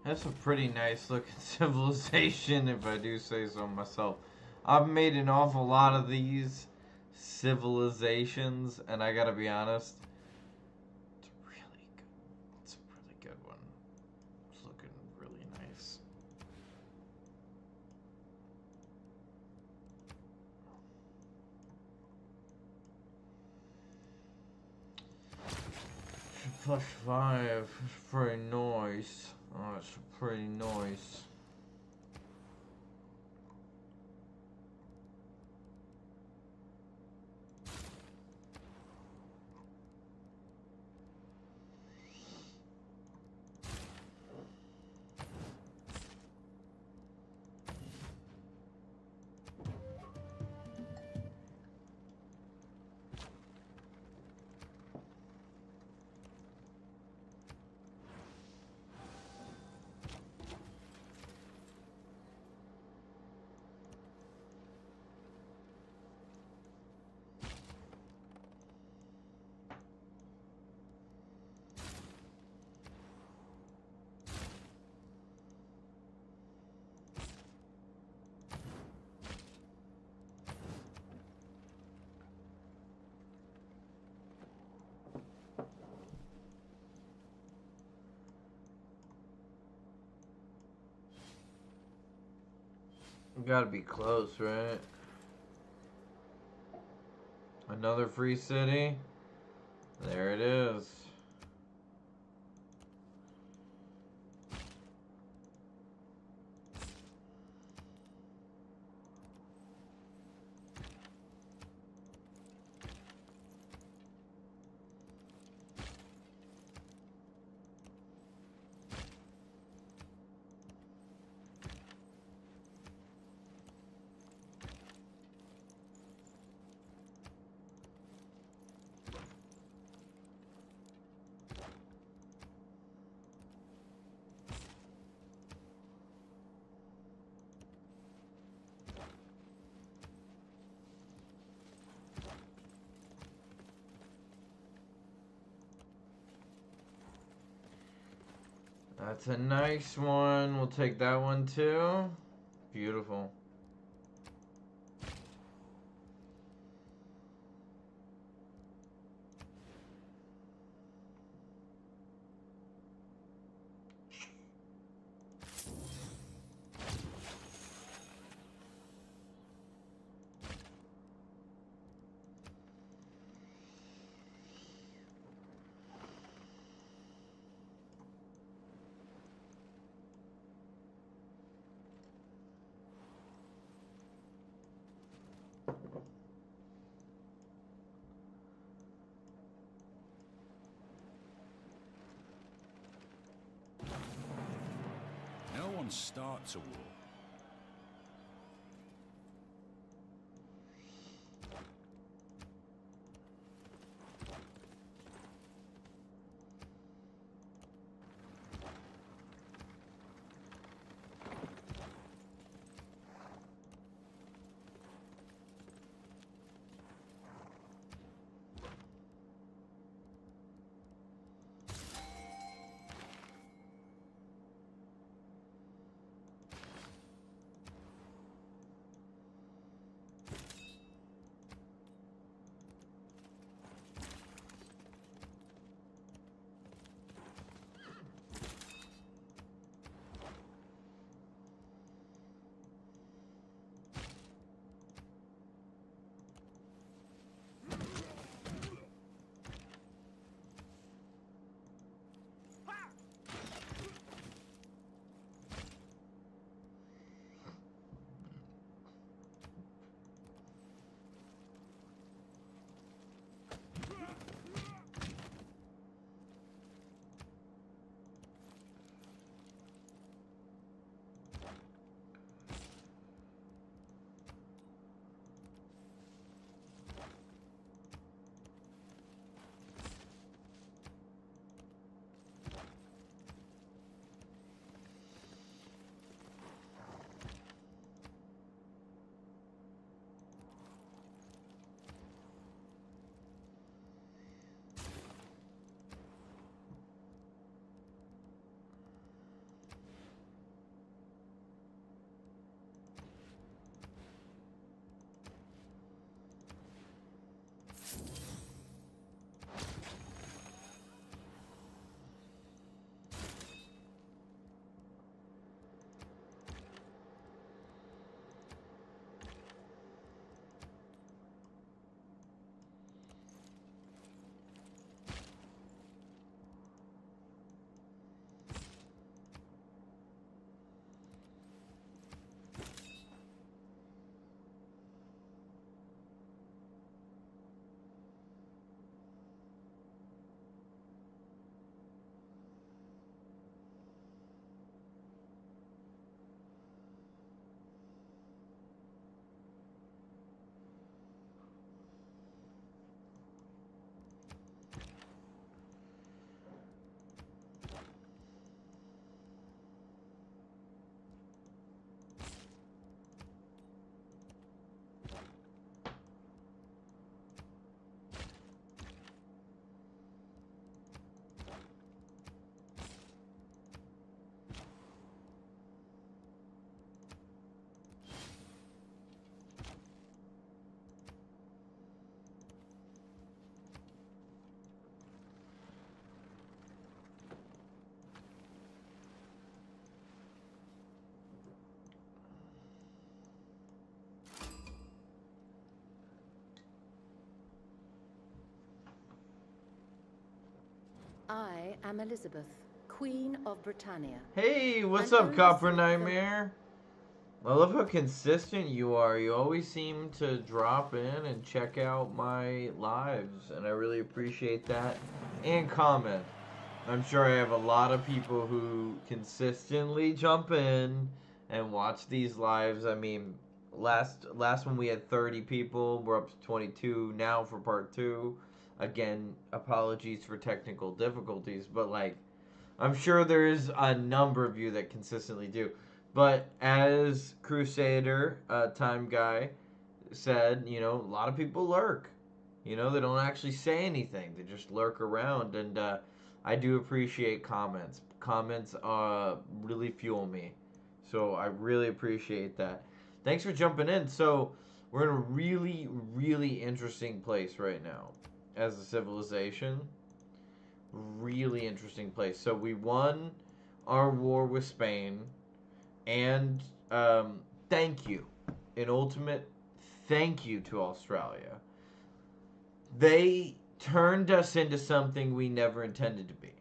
[SPEAKER 1] That's a pretty nice looking civilization, if I do say so myself. I've made an awful lot of these civilizations, and I gotta be honest, it's really good. It's a really good one. It's looking really nice. +5, it's pretty nice. Oh, it's pretty nice. Gotta be close, right? Another free city? There it is. That's a nice one. We'll take that one too. Beautiful.
[SPEAKER 3] No one starts a war.
[SPEAKER 2] I am Elizabeth, Queen of Britannia.
[SPEAKER 1] Hey, what's
[SPEAKER 2] And
[SPEAKER 1] up, Copper
[SPEAKER 2] overseer of the-
[SPEAKER 1] Nightmare? I love how consistent you are. You always seem to drop in and check out my lives, and I really appreciate that. And comment. I'm sure I have a lot of people who consistently jump in and watch these lives. I mean, last one we had 30 people. We're up to 22 now for part 2. Again, apologies for technical difficulties, but like I'm sure there's a number of you that consistently do. But as Crusader, Time Guy, said, you know, a lot of people lurk. You know, they don't actually say anything. They just lurk around. And I do appreciate comments. Comments really fuel me. So I really appreciate that. Thanks for jumping in. So we're in a really, really interesting place right now as a civilization. Really interesting place. So we won our war with Spain, and thank you, an ultimate thank you to Australia. They turned us into something we never intended to be.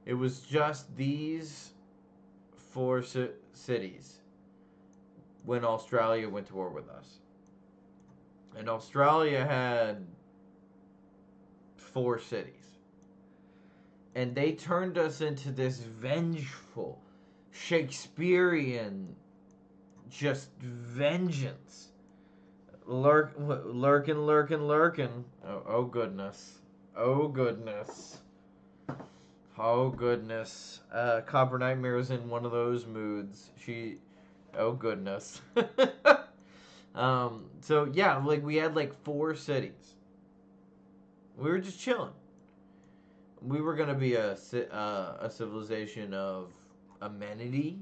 [SPEAKER 1] It was just these 4 cities when Australia went to war with us. And Australia had 4 cities. And they turned us into this vengeful, Shakespearean, just vengeance. Lurking. Oh goodness. Oh goodness. Oh goodness. Copper Nightmare is in one of those moods. Oh goodness. So yeah, like we had like 4 cities. We were just chilling. We were gonna be a civilization of amenity.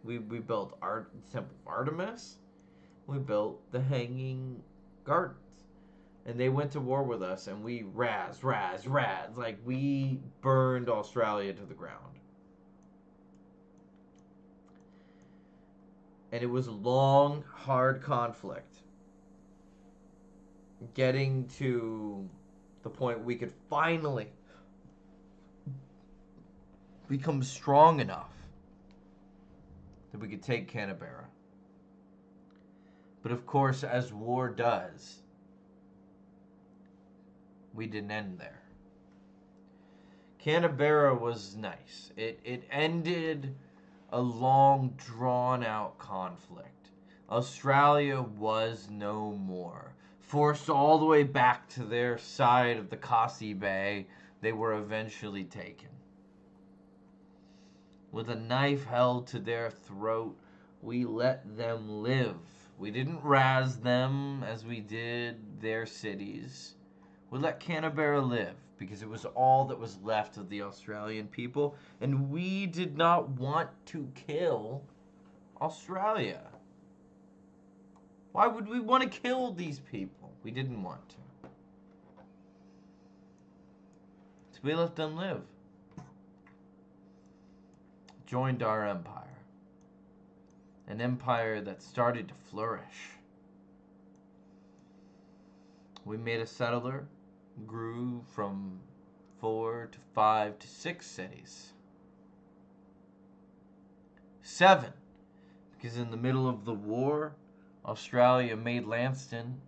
[SPEAKER 1] We built Temple of Artemis. We built the Hanging Gardens, and they went to war with us, and we raz. Like we burned Australia to the ground, and it was a long, hard conflict. Getting to the point we could finally become strong enough that we could take Canberra. But of course, as war does, we didn't end there. Canberra was nice. It ended a long, drawn-out conflict. Australia was no more. Forced all the way back to their side of the Khasi Bay, they were eventually taken. With a knife held to their throat, we let them live. We didn't razz them as we did their cities. We let Canberra live because it was all that was left of the Australian people, and we did not want to kill Australia. Why would we want to kill these people? We didn't want to. So we let them live. Joined our empire. An empire that started to flourish. We made a settler, grew from 4 to 5 to 6 cities. 7, because in the middle of the war, Australia made Lanston,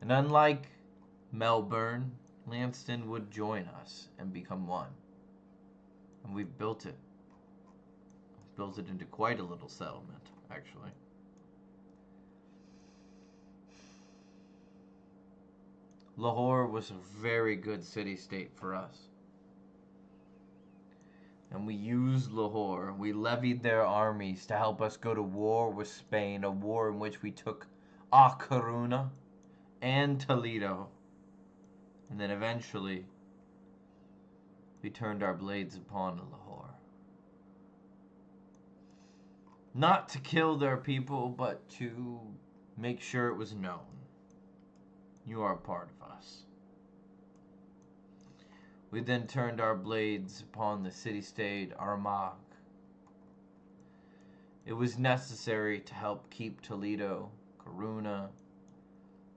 [SPEAKER 1] and unlike Melbourne, Lanston would join us and become one. And we've built it. Built it into quite a little settlement, actually. Lahore was a very good city-state for us. And we used Lahore. We levied their armies to help us go to war with Spain, a war in which we took A Coruña and Toledo. And then eventually, we turned our blades upon Lahore. Not to kill their people, but to make sure it was known. You are a part of us. We then turned our blades upon the city-state Armagh. It was necessary to help keep Toledo, Coruña,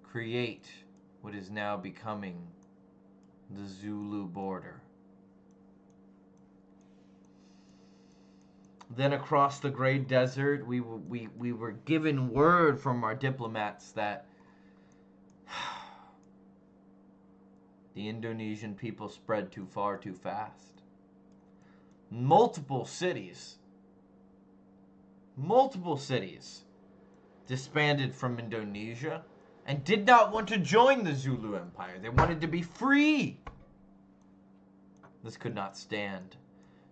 [SPEAKER 1] create what is now becoming the Zulu border Then across the great desert, we were given word from our diplomats that the Indonesian people spread too far too fast. Multiple cities disbanded from Indonesia and did not want to join the Zulu Empire. They wanted to be free. This could not stand.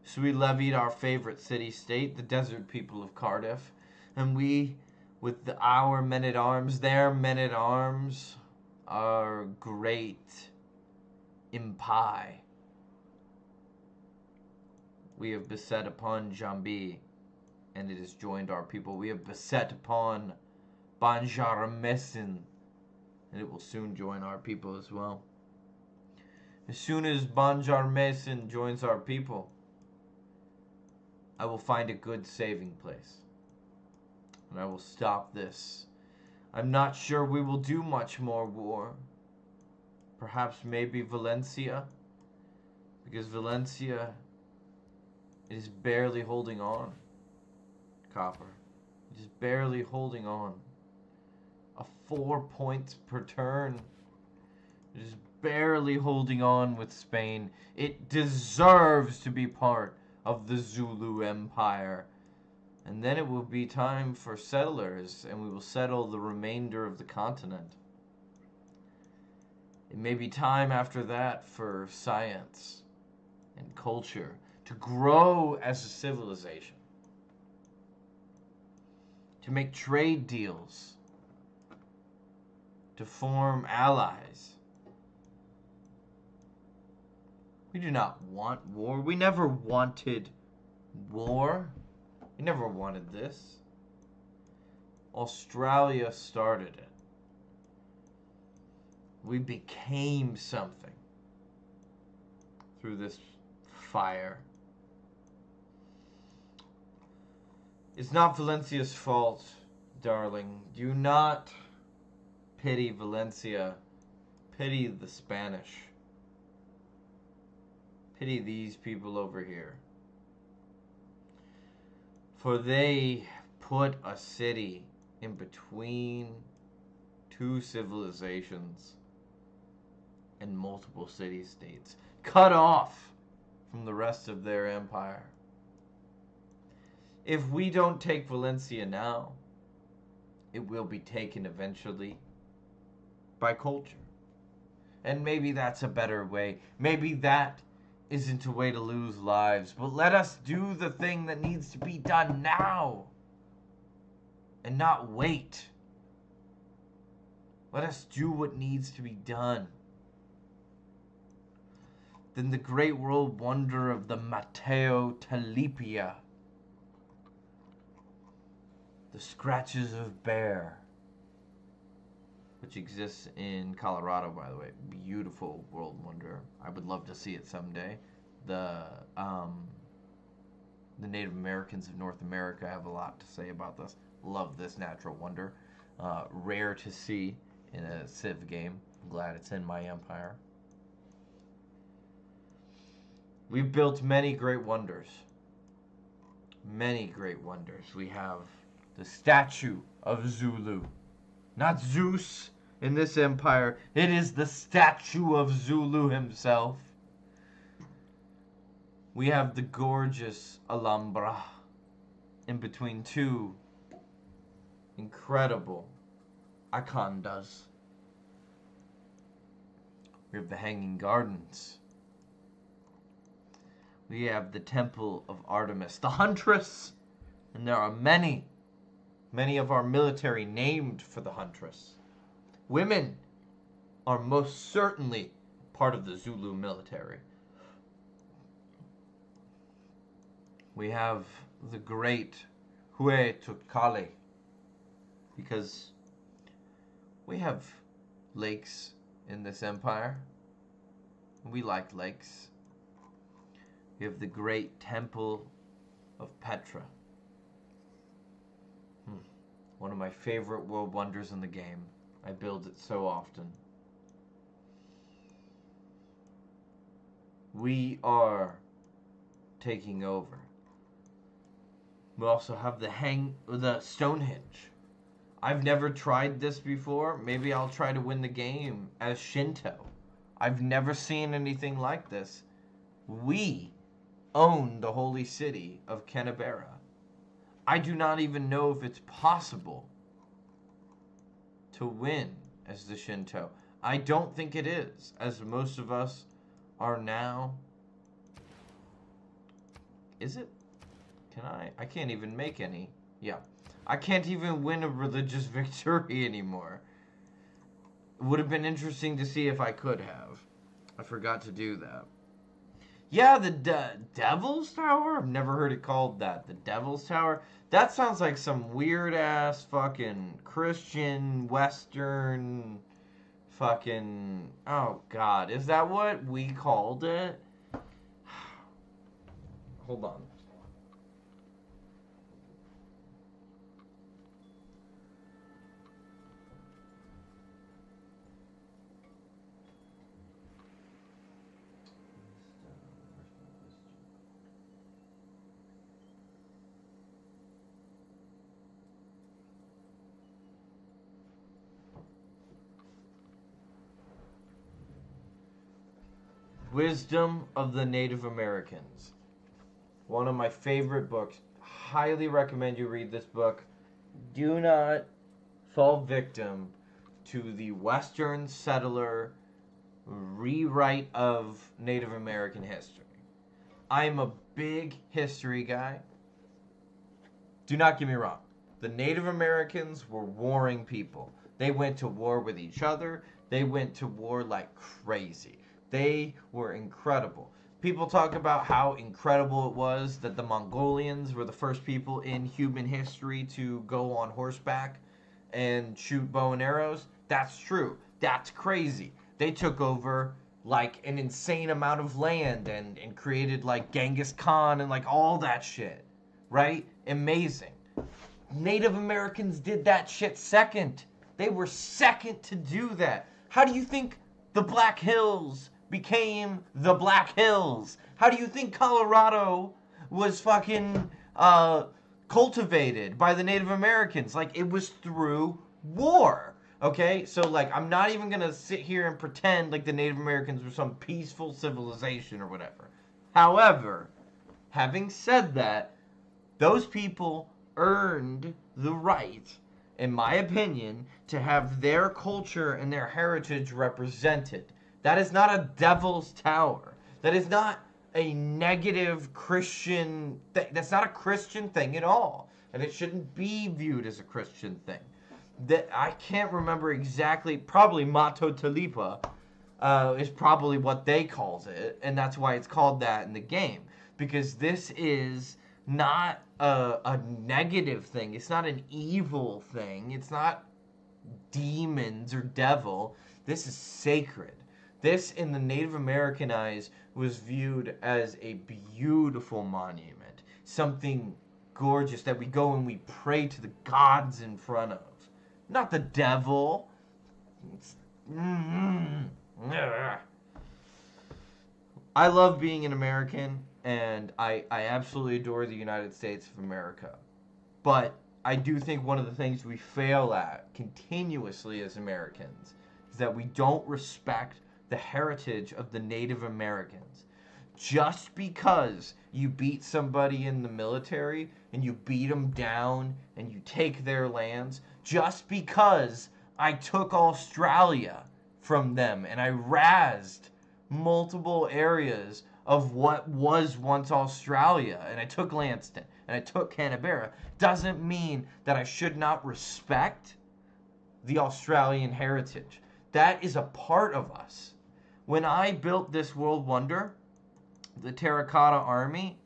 [SPEAKER 1] So we levied our favorite city-state, the desert people of Cardiff, and we, with our men-at-arms, their men-at-arms, our great empire, we have beset upon Jambi, and it has joined our people. We have beset upon Banjarmasin, and it will soon join our people as well. As soon as Banjarmasin joins our people, I will find a good saving place, and I will stop this. I'm not sure we will do much more war. Perhaps maybe Valencia, because Valencia is barely holding on. Copper. It is barely holding on. A 4 points per turn. It is barely holding on with Spain. It deserves to be part of the Zulu Empire. And then it will be time for settlers, and we will settle the remainder of the continent. It may be time after that for science and culture to grow as a civilization, to make trade deals, to form allies. We do not want war. We never wanted war. We never wanted this. Australia started it. We became something through this fire. It's not Valencia's fault, darling. Do not pity Valencia. Pity the Spanish. Pity these people over here. For they put a city in between two civilizations and multiple city-states, cut off from the rest of their empire. If we don't take Valencia now, it will be taken eventually by culture. And maybe that's a better way. Maybe that isn't a way to lose lives. But let us do the thing that needs to be done now and not wait. Let us do what needs to be done. Then the great world wonder of the Mateo Talipia, the scratches of bear, which exists in Colorado, by the way. Beautiful world wonder. I would love to see it someday. The Native Americans of North America have a lot to say about this. Love this natural wonder. Rare to see in a Civ game. I'm glad it's in my empire. We've built many great wonders. Many great wonders. We have the statue of Zulu. Not Zeus in this empire. It is the statue of Zulu himself. We have the gorgeous Alhambra in between two incredible akandas. We have the Hanging Gardens. We have the Temple of Artemis, the Huntress, and there are many of our military named for the Huntress. Women are most certainly part of the Zulu military. We have the great Hue Tutkale, because we have lakes in this empire. We like lakes. We have the great Temple of Petra. One of my favorite world wonders in the game. I build it so often. We are taking over We also have the Stonehenge. I've never tried this before. Maybe I'll try to win the game as Shinto. I've never seen anything like this. We own the holy city of Canberra. I do not even know if it's possible to win as the Shinto. I don't think it is, as most of us are now. Is it? Can I? I can't even make any. Yeah. I can't even win a religious victory anymore. It would have been interesting to see if I could have. I forgot to do that. Yeah, the Devil's Tower? I've never heard it called that. The Devil's Tower? That sounds like some weird-ass fucking Christian, Western, fucking... Oh, God. Is that what we called it? Hold on. Wisdom of the Native Americans. One of my favorite books. Highly recommend you read this book. Do not fall victim to the Western settler rewrite of Native American history. I'm a big history guy. Do not get me wrong. The Native Americans were warring people. They went to war with each other. They went to war like crazy. They were incredible. People talk about how incredible it was that the Mongolians were the first people in human history to go on horseback and shoot bow and arrows. That's true. That's crazy. They took over like an insane amount of land and created like Genghis Khan and like all that shit. Right? Amazing. Native Americans did that shit second. They were second to do that. How do you think the Black Hills became the Black Hills? How do you think Colorado was fucking cultivated by the Native Americans? Like, it was through war. Okay? So, like, I'm not even gonna sit here and pretend like the Native Americans were some peaceful civilization or whatever. However, having said that, those people earned the right, in my opinion, to have their culture and their heritage represented. That is not a devil's tower. That is not a negative Christian thing. That's not a Christian thing at all. And it shouldn't be viewed as a Christian thing. That I can't remember exactly. Probably Mato Talipa is probably what they calls it. And that's why it's called that in the game. Because this is not a negative thing. It's not an evil thing. It's not demons or devil. This is sacred. This, in the Native American eyes, was viewed as a beautiful monument. Something gorgeous that we go and we pray to the gods in front of. Not the devil. I love being an American, and I absolutely adore the United States of America. But I do think one of the things we fail at continuously as Americans is that we don't respect the heritage of the Native Americans. Just because you beat somebody in the military and you beat them down and you take their lands, just because I took Australia from them and I razed multiple areas of what was once Australia, and I took Lanston and I took Canberra, doesn't mean that I should not respect the Australian heritage. That is a part of us. When I built this world wonder, the Terracotta Army,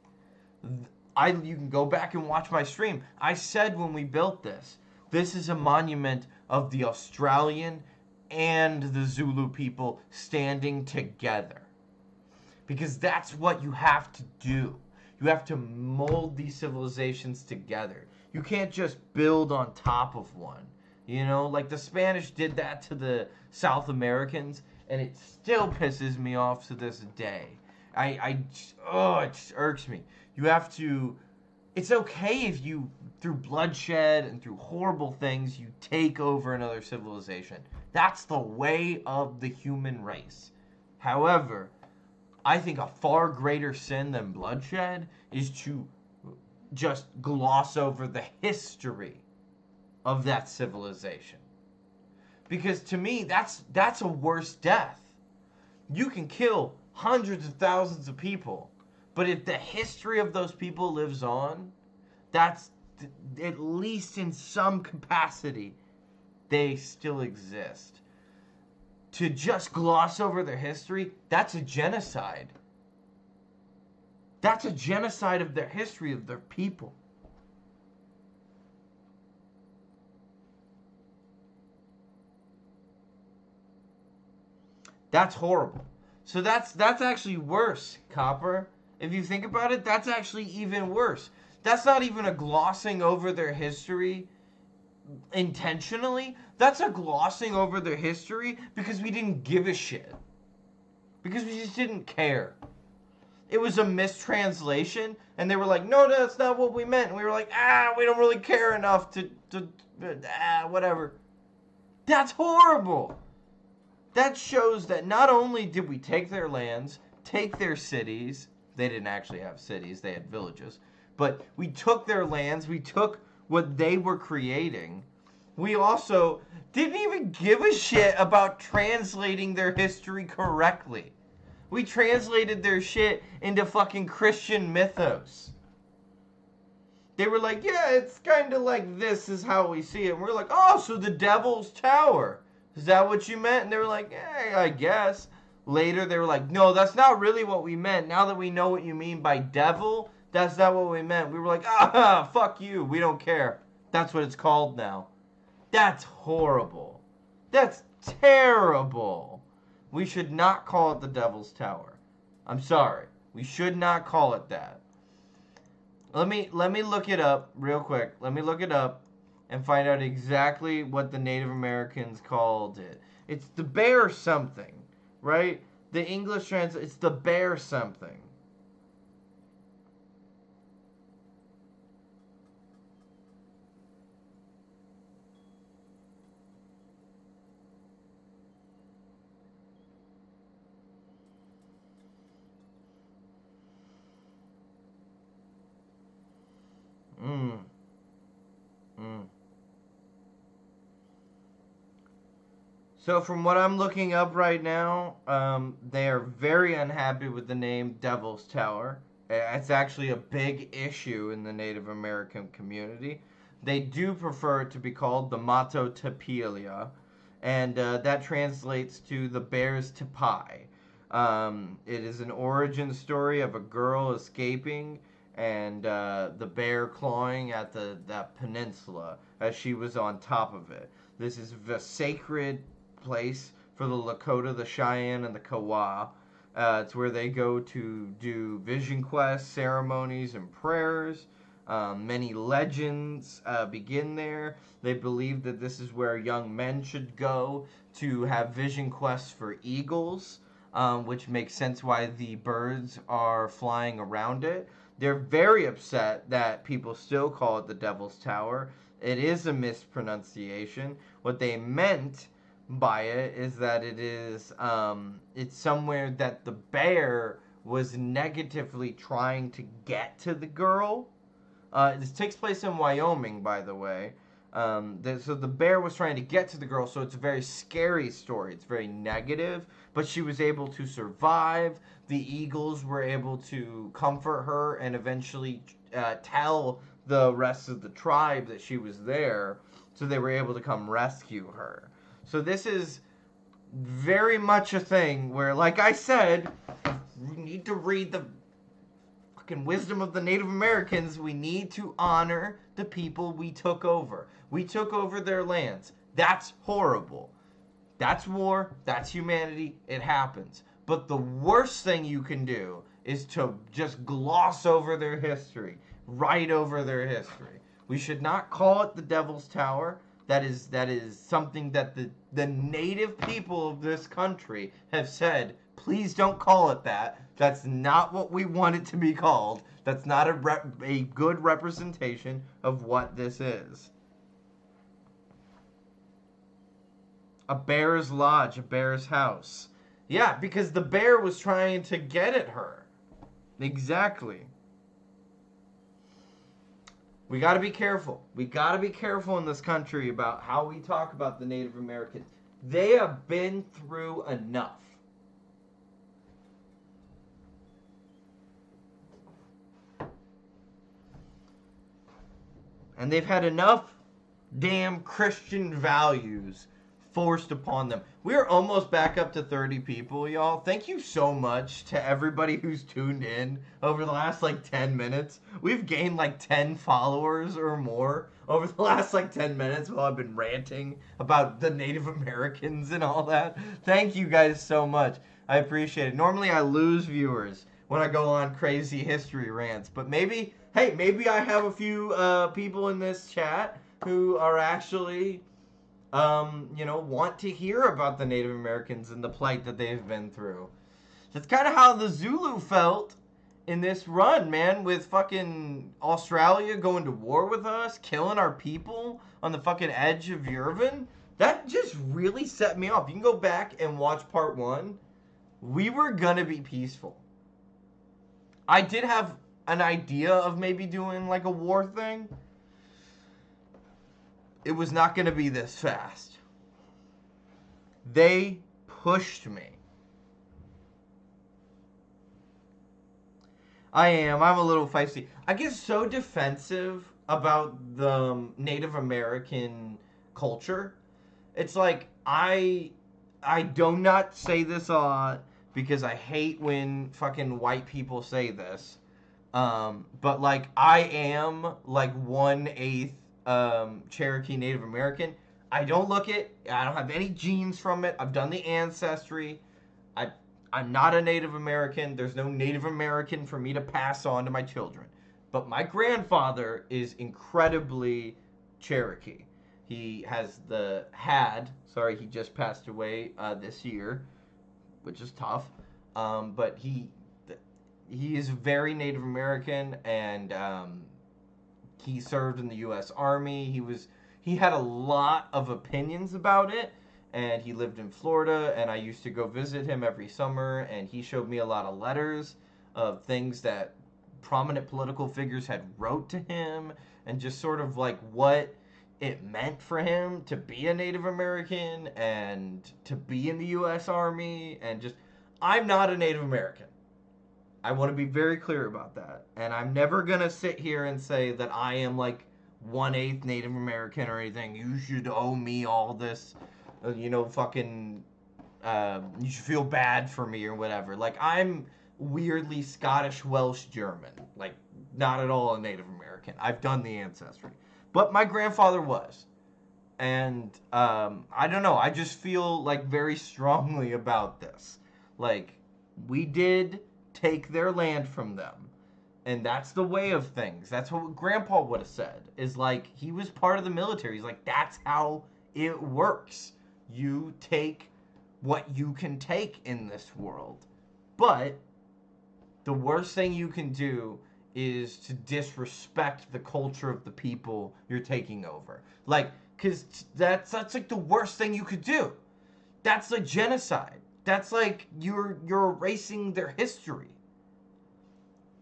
[SPEAKER 1] you can go back and watch my stream. I said when we built this, this is a monument of the Australian and the Zulu people standing together. Because that's what you have to do. You have to mold these civilizations together. You can't just build on top of one. You know, like the Spanish did that to the South Americans, and it still pisses me off to this day. It just irks me. You have to It's okay if you, through bloodshed and through horrible things, you take over another civilization. That's the way of the human race. However, I think a far greater sin than bloodshed is to just gloss over the history of that civilization. Because to me, that's a worse death. You can kill hundreds of thousands of people, but if the history of those people lives on, that's at least in some capacity, they still exist. To just gloss over their history, that's a genocide. That's a genocide of their history, of their people. That's horrible. So that's actually worse, Copper. If you think about it, that's actually even worse. That's not even a glossing over their history intentionally. That's a glossing over their history because we didn't give a shit. Because we just didn't care. It was a mistranslation, and they were like, no, that's not what we meant. And we were like, we don't really care enough to whatever. That's horrible. That shows that not only did we take their lands, take their cities, they didn't actually have cities, they had villages, but we took their lands, we took what they were creating. We also didn't even give a shit about translating their history correctly. We translated their shit into fucking Christian mythos. They were like, yeah, it's kind of like this is how we see it. And we're like, oh, so the Devil's Tower. Is that what you meant? And they were like, I guess. Later, they were like, no, that's not really what we meant. Now that we know what you mean by devil, that's not what we meant. We were like, fuck you. We don't care. That's what it's called now. That's horrible. That's terrible. We should not call it the Devil's Tower. I'm sorry. We should not call it that. Let me look it up real quick. Let me look it up and find out exactly what the Native Americans called it. It's the bear something, right? The English translation, it's the bear something. So from what I'm looking up right now, they are very unhappy with the name Devil's Tower. It's actually a big issue in the Native American community. They do prefer it to be called the Mato Tapilia, and that translates to the Bear's Tapai. It is an origin story of a girl escaping and the bear clawing at that peninsula as she was on top of it. This is the sacred place for the Lakota, the Cheyenne, and the Kawa. It's where they go to do vision quests, ceremonies, and prayers. Many legends begin there. They believe that this is where young men should go to have vision quests for eagles, which makes sense why the birds are flying around it. They're very upset that people still call it the Devil's Tower. It is a mispronunciation. What they meant by it is that it is it's somewhere that the bear was negatively trying to get to the girl. This takes place in Wyoming, by the way. So the bear was trying to get to the girl, so it's a very scary story. It's very negative, but she was able to survive. The eagles were able to comfort her and eventually tell the rest of the tribe that she was there, so they were able to come rescue her. So this is very much a thing where, like I said, you need to read the fucking wisdom of the Native Americans. We need to honor the people we took over. We took over their lands. That's horrible. That's war. That's humanity. It happens. But the worst thing you can do is to just gloss over their history. Write over their history. We should not call it the Devil's Tower. That is something that the native people of this country have said Please don't call it that. That's not what we want it to be called. That's not a good representation of what this is. A bear's lodge, a bear's house. Yeah, because the bear was trying to get at her. Exactly. We got to be careful. We got to be careful in this country about how we talk about the Native Americans. They have been through enough. And they've had enough damn Christian values forced upon them. We're almost back up to 30 people, y'all. Thank you so much to everybody who's tuned in over the last 10 minutes. We've gained 10 followers or more over the last 10 minutes while I've been ranting about the Native Americans and all that. Thank you guys so much. I appreciate it. Normally I lose viewers when I go on crazy history rants, but maybe I have a few people in this chat who are actually want to hear about the Native Americans and the plight that they've been through. That's kind of how the Zulu felt in this run, man, with fucking Australia going to war with us, killing our people on the fucking edge of Yurvin. That just really set me off. You can go back and watch part 1. We were gonna be peaceful. I did have an idea of maybe doing a war thing. It was not going to be this fast. They pushed me. I'm a little feisty. I get so defensive about the Native American culture. It's I do not say this a lot because I hate when fucking white people say this. But I am 1/8 Cherokee Native American. I don't look it. I don't have any genes from it. I've done the ancestry. I'm not a Native American. There's no Native American for me to pass on to my children. But my grandfather is incredibly Cherokee. He just passed away this year, which is tough. But he is very Native American, and he served in the U.S. Army. He had a lot of opinions about it, and he lived in Florida, and I used to go visit him every summer, and he showed me a lot of letters of things that prominent political figures had wrote to him, and just sort of what it meant for him to be a Native American and to be in the U.S. Army, and just, I'm not a Native American. I want to be very clear about that. And I'm never going to sit here and say that I am 1/8 Native American or anything. You should owe me all this, fucking, you should feel bad for me or whatever. I'm weirdly Scottish, Welsh, German. Not at all a Native American. I've done the ancestry. But my grandfather was. And, I don't know. I just feel very strongly about this. We did take their land from them, and that's the way of things. That's what Grandpa would have said, is he was part of the military. He's that's how it works. You take what you can take in this world, but the worst thing you can do is to disrespect the culture of the people you're taking over. Because that's the worst thing you could do. That's genocide. That's you're erasing their history.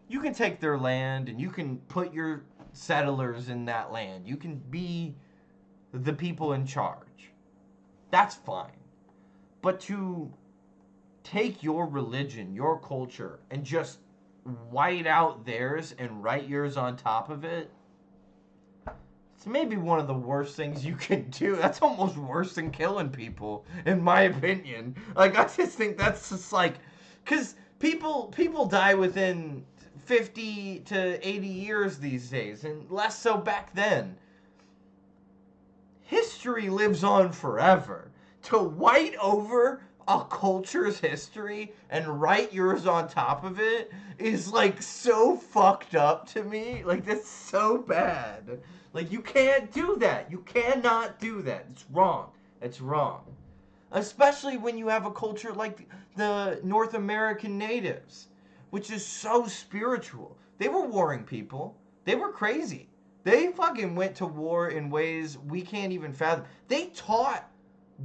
[SPEAKER 1] You can take their land and you can put your settlers in that land. You can be the people in charge. That's fine. But to take your religion, your culture, and just white out theirs and write yours on top of it, it's maybe one of the worst things you can do. That's almost worse than killing people, in my opinion. I just think that's just because people die within 50 to 80 years these days, and less so back then. History lives on forever. To white over a culture's history and write yours on top of it is so fucked up to me. That's so bad. You can't do that. You cannot do that. It's wrong. It's wrong. Especially when you have a culture like the North American natives, which is so spiritual. They were warring people. They were crazy. They fucking went to war in ways we can't even fathom. They taught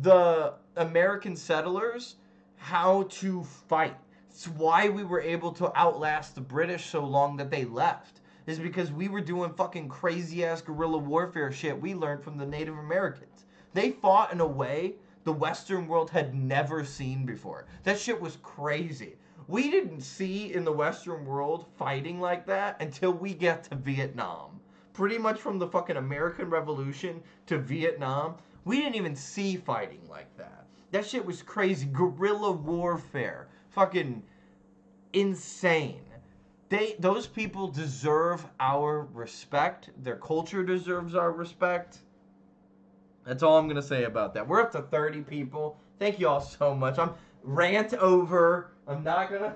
[SPEAKER 1] the American settlers how to fight. It's why we were able to outlast the British so long that they left. Is because we were doing fucking crazy ass guerrilla warfare shit we learned from the Native Americans. They fought in a way the Western world had never seen before. That shit was crazy. We didn't see in the Western world fighting like that until we get to Vietnam. Pretty much from the fucking American Revolution to Vietnam, we didn't even see fighting like that. That shit was crazy. Guerrilla warfare. Fucking insane. Those people deserve our respect. Their culture deserves our respect. That's all I'm gonna say about that. We're up to 30 people. Thank you all so much. I'm rant over. I'm not gonna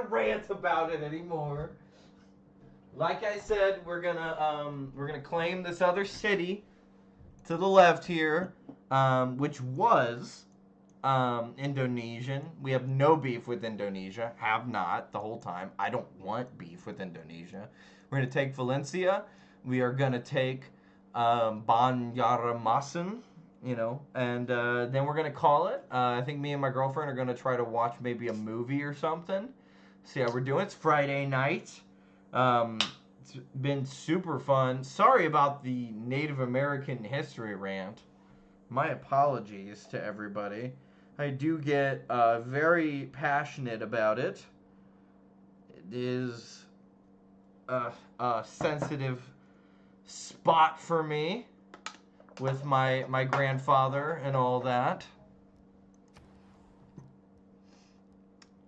[SPEAKER 1] rant about it anymore. Like I said, we're gonna claim this other city to the left here, which was Indonesian. We have no beef with Indonesia. Have not the whole time. I don't want beef with Indonesia. We're gonna take Valencia. We are gonna take Banjarmasin, and then we're gonna call it. I think me and my girlfriend are gonna try to watch maybe a movie or something. See how we're doing. It's Friday night. It's been super fun. Sorry about the Native American history rant. My apologies to everybody. I do get very passionate about it. It is a sensitive spot for me with my grandfather and all that.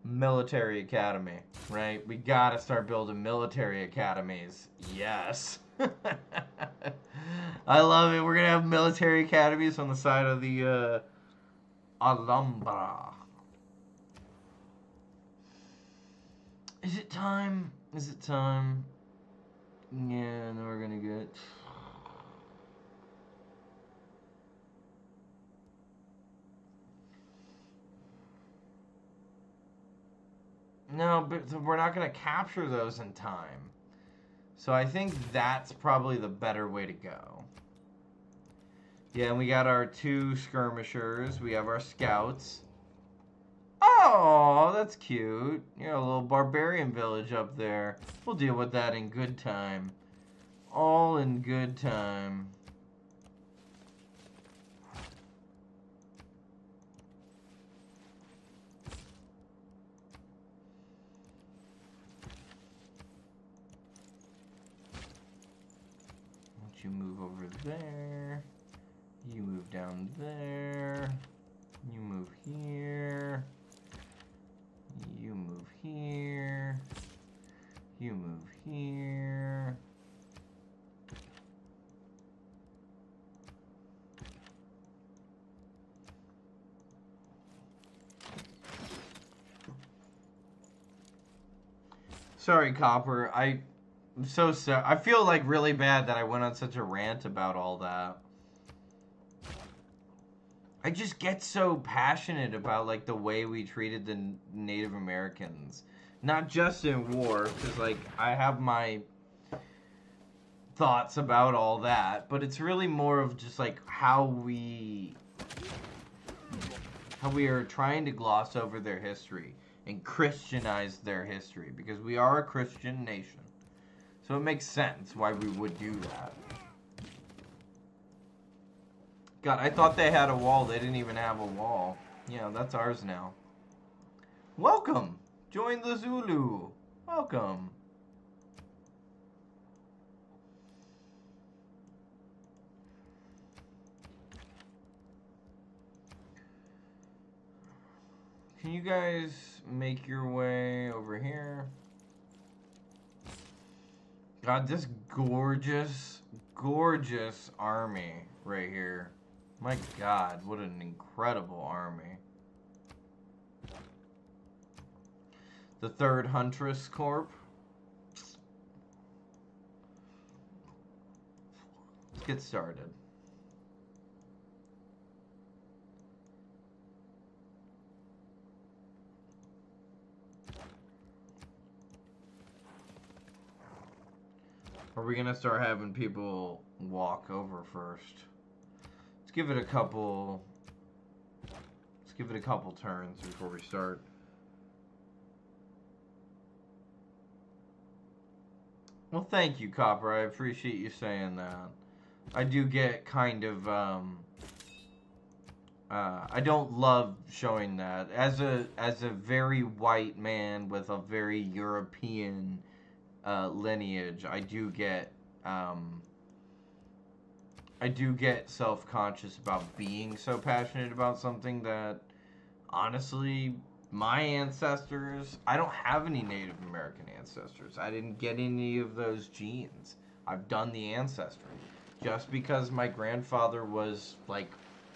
[SPEAKER 1] Military academy, right? We gotta start building military academies. Yes. I love it. We're gonna have military academies on the side of the Alhambra. Is it time? Is it time? Yeah, and then we're gonna get... No, but we're not gonna capture those in time. So I think that's probably the better way to go. Yeah, and we got our 2 skirmishers. We have our scouts. Oh, that's cute. You know, a little barbarian village up there. We'll deal with that in good time. All in good time. You move over there. You move down there. You move here. You move here. You move here. Sorry, Copper. I'm so sorry. I feel like really bad that I went on such a rant about all that. I just get so passionate about like the way we treated the Native Americans, not just in war, because like I have my thoughts about all that, but it's really more of just like how we are trying to gloss over their history and Christianize their history, because we are a Christian nation. So it makes sense why we would do that. God, I thought they had a wall. They didn't even have a wall. Yeah, that's ours now. Welcome! Join the Zulu. Welcome. Can you guys make your way over here? God, this gorgeous, gorgeous army right here. My God, what an incredible army. The 3rd Huntress Corps. Let's get started. Are we gonna start having people walk over first? Let's give it a couple. Let's give it a couple turns before we start. Well, thank you, Copper. I appreciate you saying that. I do get kind of I don't love showing that as a very white man with a very European lineage. I do get self-conscious about being so passionate about something that, honestly, my ancestors, I don't have any Native American ancestors. I didn't get any of those genes. I've done the ancestry. Just because my grandfather was like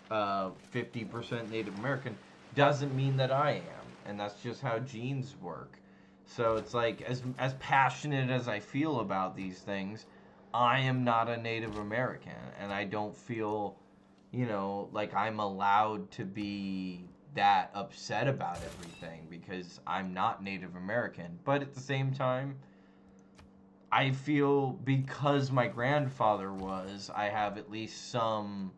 [SPEAKER 1] 50% Native American doesn't mean that I am. And that's just how genes work. So it's like, as passionate as I feel about these things, I am not a Native American. And I don't feel, like I'm allowed to be that upset about everything because I'm not Native American. But at the same time, I feel because my grandfather was, I have at least some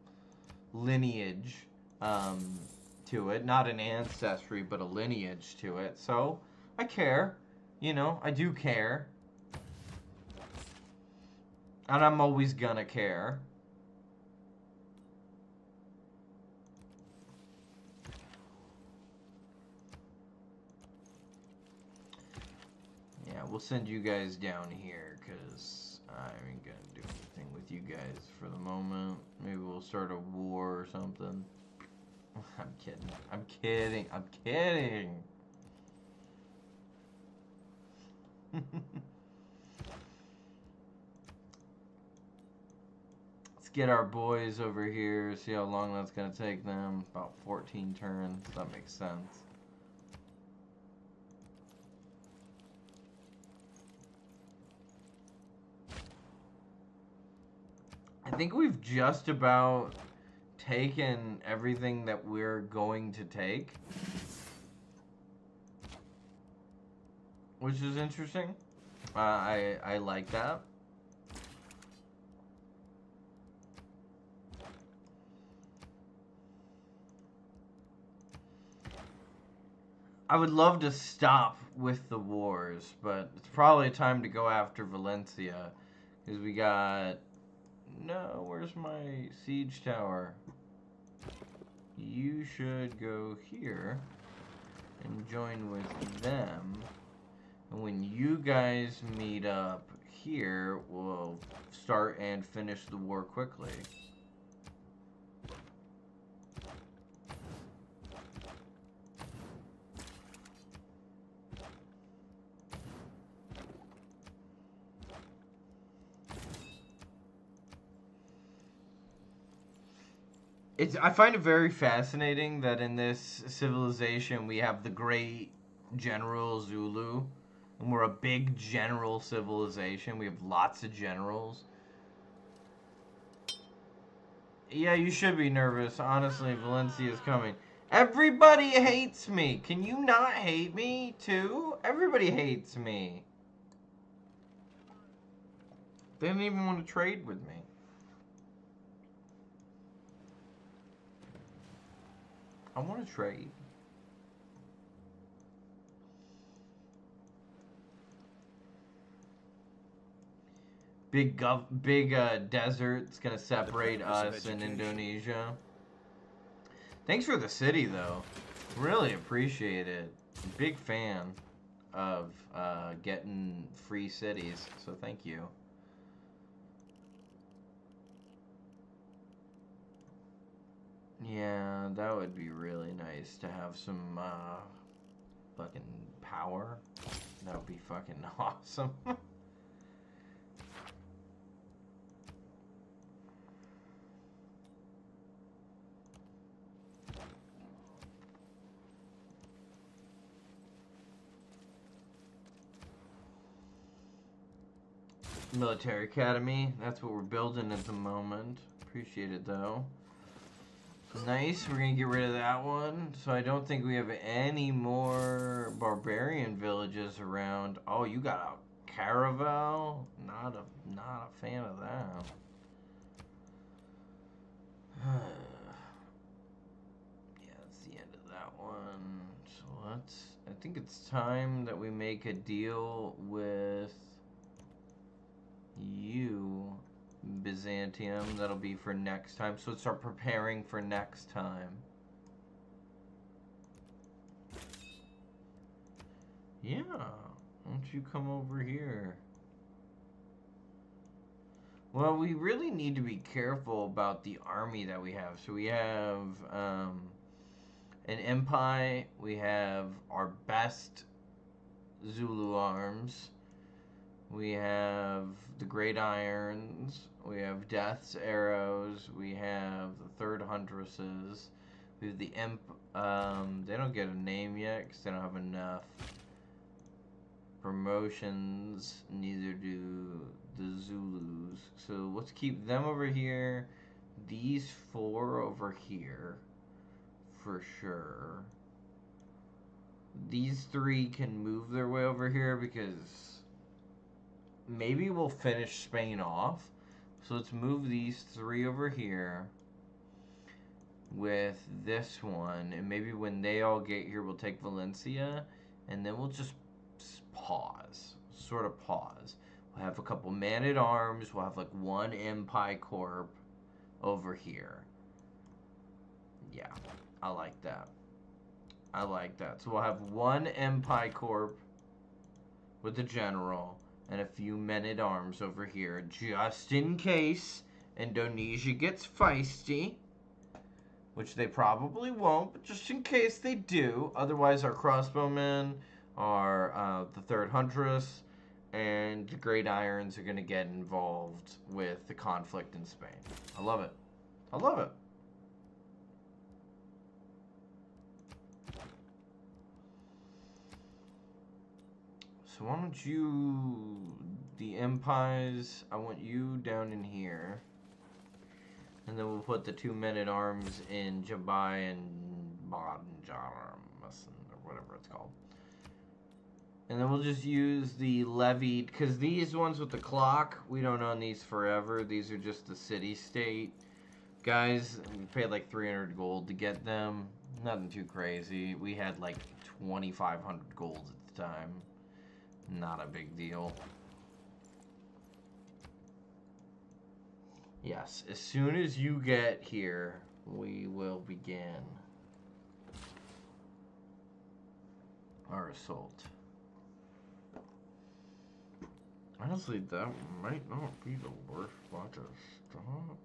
[SPEAKER 1] lineage to it. Not an ancestry, but a lineage to it. So I care. I do care. And I'm always gonna care. Yeah, we'll send you guys down here, because I ain't gonna do anything with you guys for the moment. Maybe we'll start a war or something. I'm kidding. I'm kidding. I'm kidding. Let's get our boys over here, see how long that's gonna take them. About 14 turns. That makes sense. I think we've just about taken everything that we're going to take, which is interesting. I like that. I would love to stop with the wars, but it's probably time to go after Valencia, because we got... No, where's my siege tower? You should go here and join with them. And when you guys meet up here, we'll start and finish the war quickly. I find it very fascinating that in this civilization we have the great general Zulu, and we're a big general civilization. We have lots of generals. Yeah, you should be nervous. Honestly, Valencia is coming. Everybody hates me. Can you not hate me, too? Everybody hates me. They didn't even want to trade with me. I want to trade. Big desert's gonna separate us and Indonesia. Thanks for the city, though. Really appreciate it. Big fan of getting free cities, so thank you. Yeah, that would be really nice to have some fucking power. That would be fucking awesome. Military Academy, that's what we're building at the moment. Appreciate it, though. Nice, we're gonna get rid of that one. So I don't think we have any more barbarian villages around. Oh, you got a Caravel, not a fan of that. Yeah, that's the end of that one. So I think it's time that we make a deal with you, Byzantium. That'll be for next time. So let's start preparing for next time. Yeah, why don't you come over here? Well, we really need to be careful about the army that we have. So we have an empire. We have our best Zulu arms. We have the Great Irons. We have Death's Arrows. We have the Third Huntresses. We have the they don't get a name yet because they don't have enough promotions. Neither do the Zulus. So let's keep them over here. These 4 over here. For sure. These 3 can move their way over here because maybe we'll finish Spain off. So let's move these 3 over here with this one. And maybe when they all get here, we'll take Valencia. And then we'll just pause. Sort of pause. We'll have a couple man-at-arms. We'll have like 1 Empire Corp over here. Yeah, I like that. I like that. So we'll have 1 Empire Corp with the general and a few men-at-arms over here, just in case Indonesia gets feisty, which they probably won't, but just in case they do. Otherwise, our crossbowmen, our the Third Huntress, and the Great Irons are going to get involved with the conflict in Spain. I love it. I love it. So why don't you, the empires, I want you down in here. And then we'll put the 2 men-at-arms in Jabai and Banjarmasan, or whatever it's called. And then we'll just use the levied, because these ones with the clock, we don't own these forever. These are just the city-state. Guys, we paid like 300 gold to get them. Nothing too crazy. We had like 2,500 gold at the time. Not a big deal. Yes, as soon as you get here, we will begin our assault. Honestly, that might not be the worst spot to stop.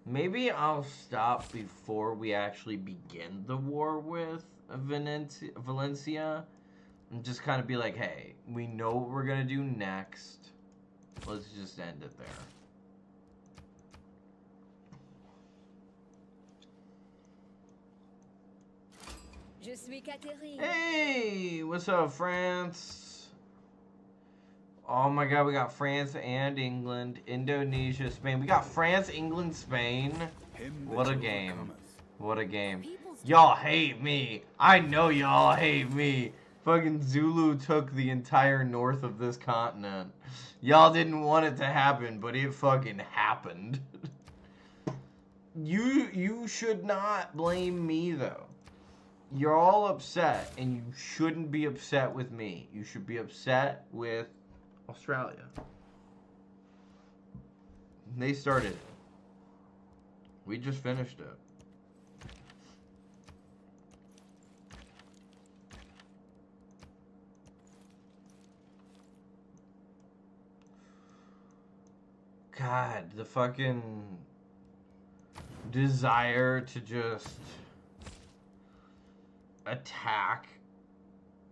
[SPEAKER 1] Maybe I'll stop before we actually begin the war with Valencia. And just kind of be like, hey, we know what we're going to do next. Let's just end it there.
[SPEAKER 4] Je suis Catherine.
[SPEAKER 1] Hey, what's up, France? Oh my god, we got France and England, Indonesia, Spain. We got France, England, Spain. What a game. What a game. Y'all hate me. I know y'all hate me. Fucking Zulu took the entire north of this continent. Y'all didn't want it to happen, but it fucking happened. You should not blame me, though. You're all upset, and you shouldn't be upset with me. You should be upset with Australia. They started it. We just finished it. God, the fucking desire to just attack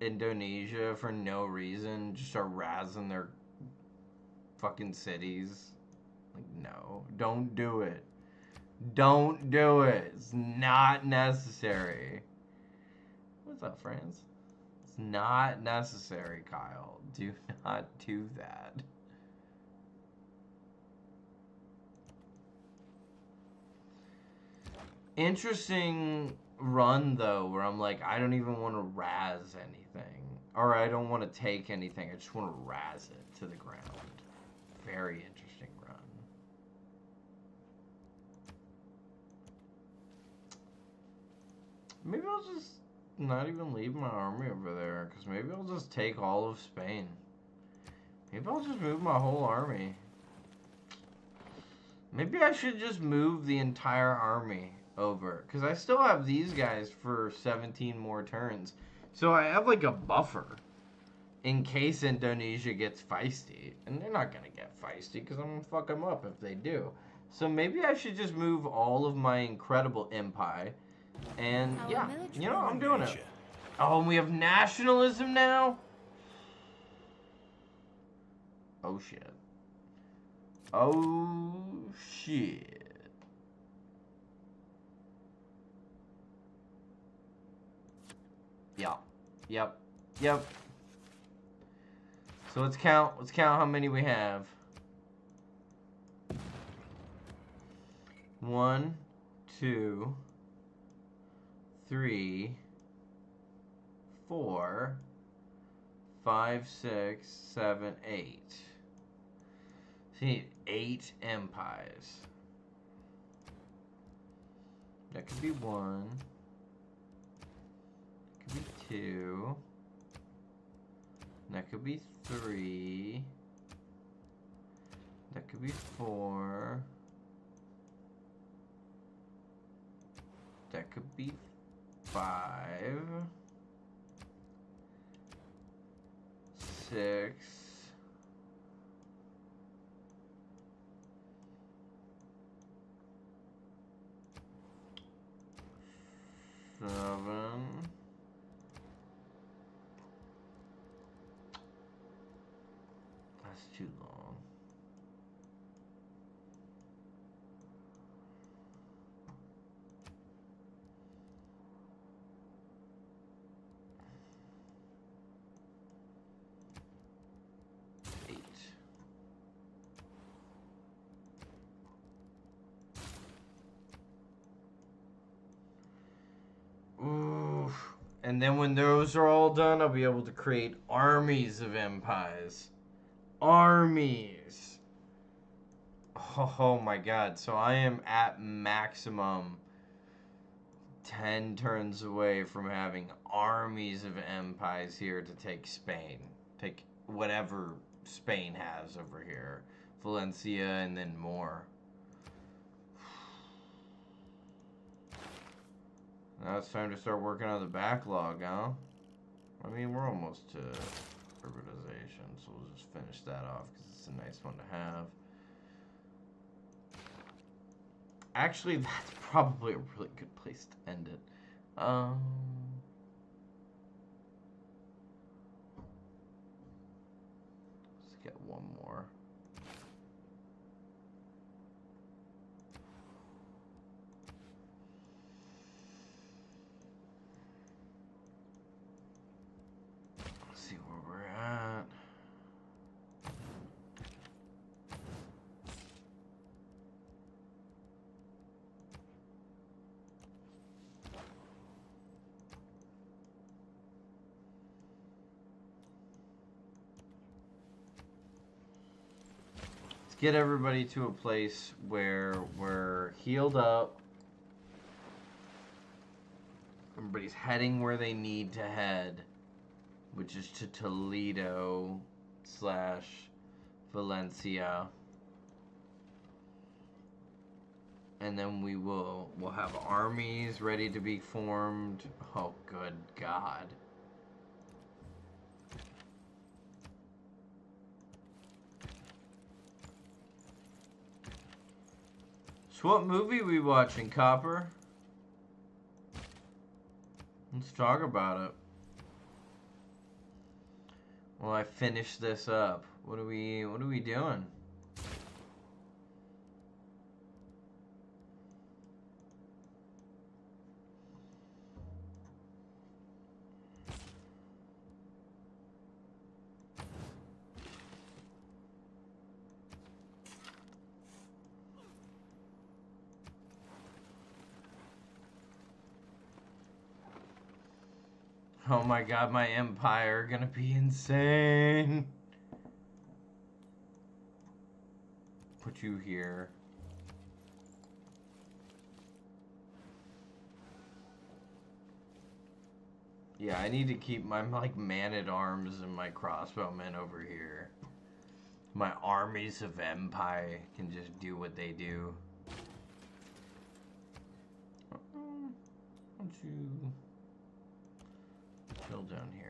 [SPEAKER 1] Indonesia for no reason, just start razzing their fucking cities. Like, no, don't do it. Don't do it. It's not necessary. What's up, friends? It's not necessary, Kyle. Do not do that. Interesting run, though, where I'm like, I don't even want to razz anything. Or I don't want to take anything. I just want to razz it to the ground. Very interesting run. Maybe I'll just not even leave my army over there. Because maybe I'll just take all of Spain. Maybe I'll just move my whole army. Maybe I should just move the entire army over. Because I still have these guys for 17 more turns. So I have like a buffer. In case Indonesia gets feisty. And they're not going to get feisty because I'm going to fuck them up if they do. So maybe I should just move all of my incredible empire. And yeah, you know, I'm doing it. Oh, and we have nationalism now? Oh, shit. Oh, shit. Yeah. Yep. Yep. So let's count how many we have. 1, 2, 3, 4, 5, 6, 7, 8. See, 8 empires. That could be 1. That could be 2. That could be 3. That could be 4. That could be 5. 6. 7. That's too long. 8. Ooh. And then when those are all done, I'll be able to create armies of empires. Armies. Oh my god. So I am at maximum 10 turns away from having armies of empires here to take Spain. Take whatever Spain has over here. Valencia and then more. Now it's time to start working on the backlog, huh? I mean, we're almost to urbanization, so we'll just finish that off because it's a nice one to have. Actually, that's probably a really good place to end it. Let's get one more. Let's see where we're at. Get everybody to a place where we're healed up. Everybody's heading where they need to head, which is to Toledo / Valencia. And then we'll have armies ready to be formed. Oh, good God. So what movie we watching, Copper? Let's talk about it. Well, I finish this up. What are we doing? Oh my god, my empire gonna be insane. Put you here. Yeah, I need to keep my like man-at-arms and my crossbowmen over here. My armies of empire can just do what they do. Why don't you chill down here?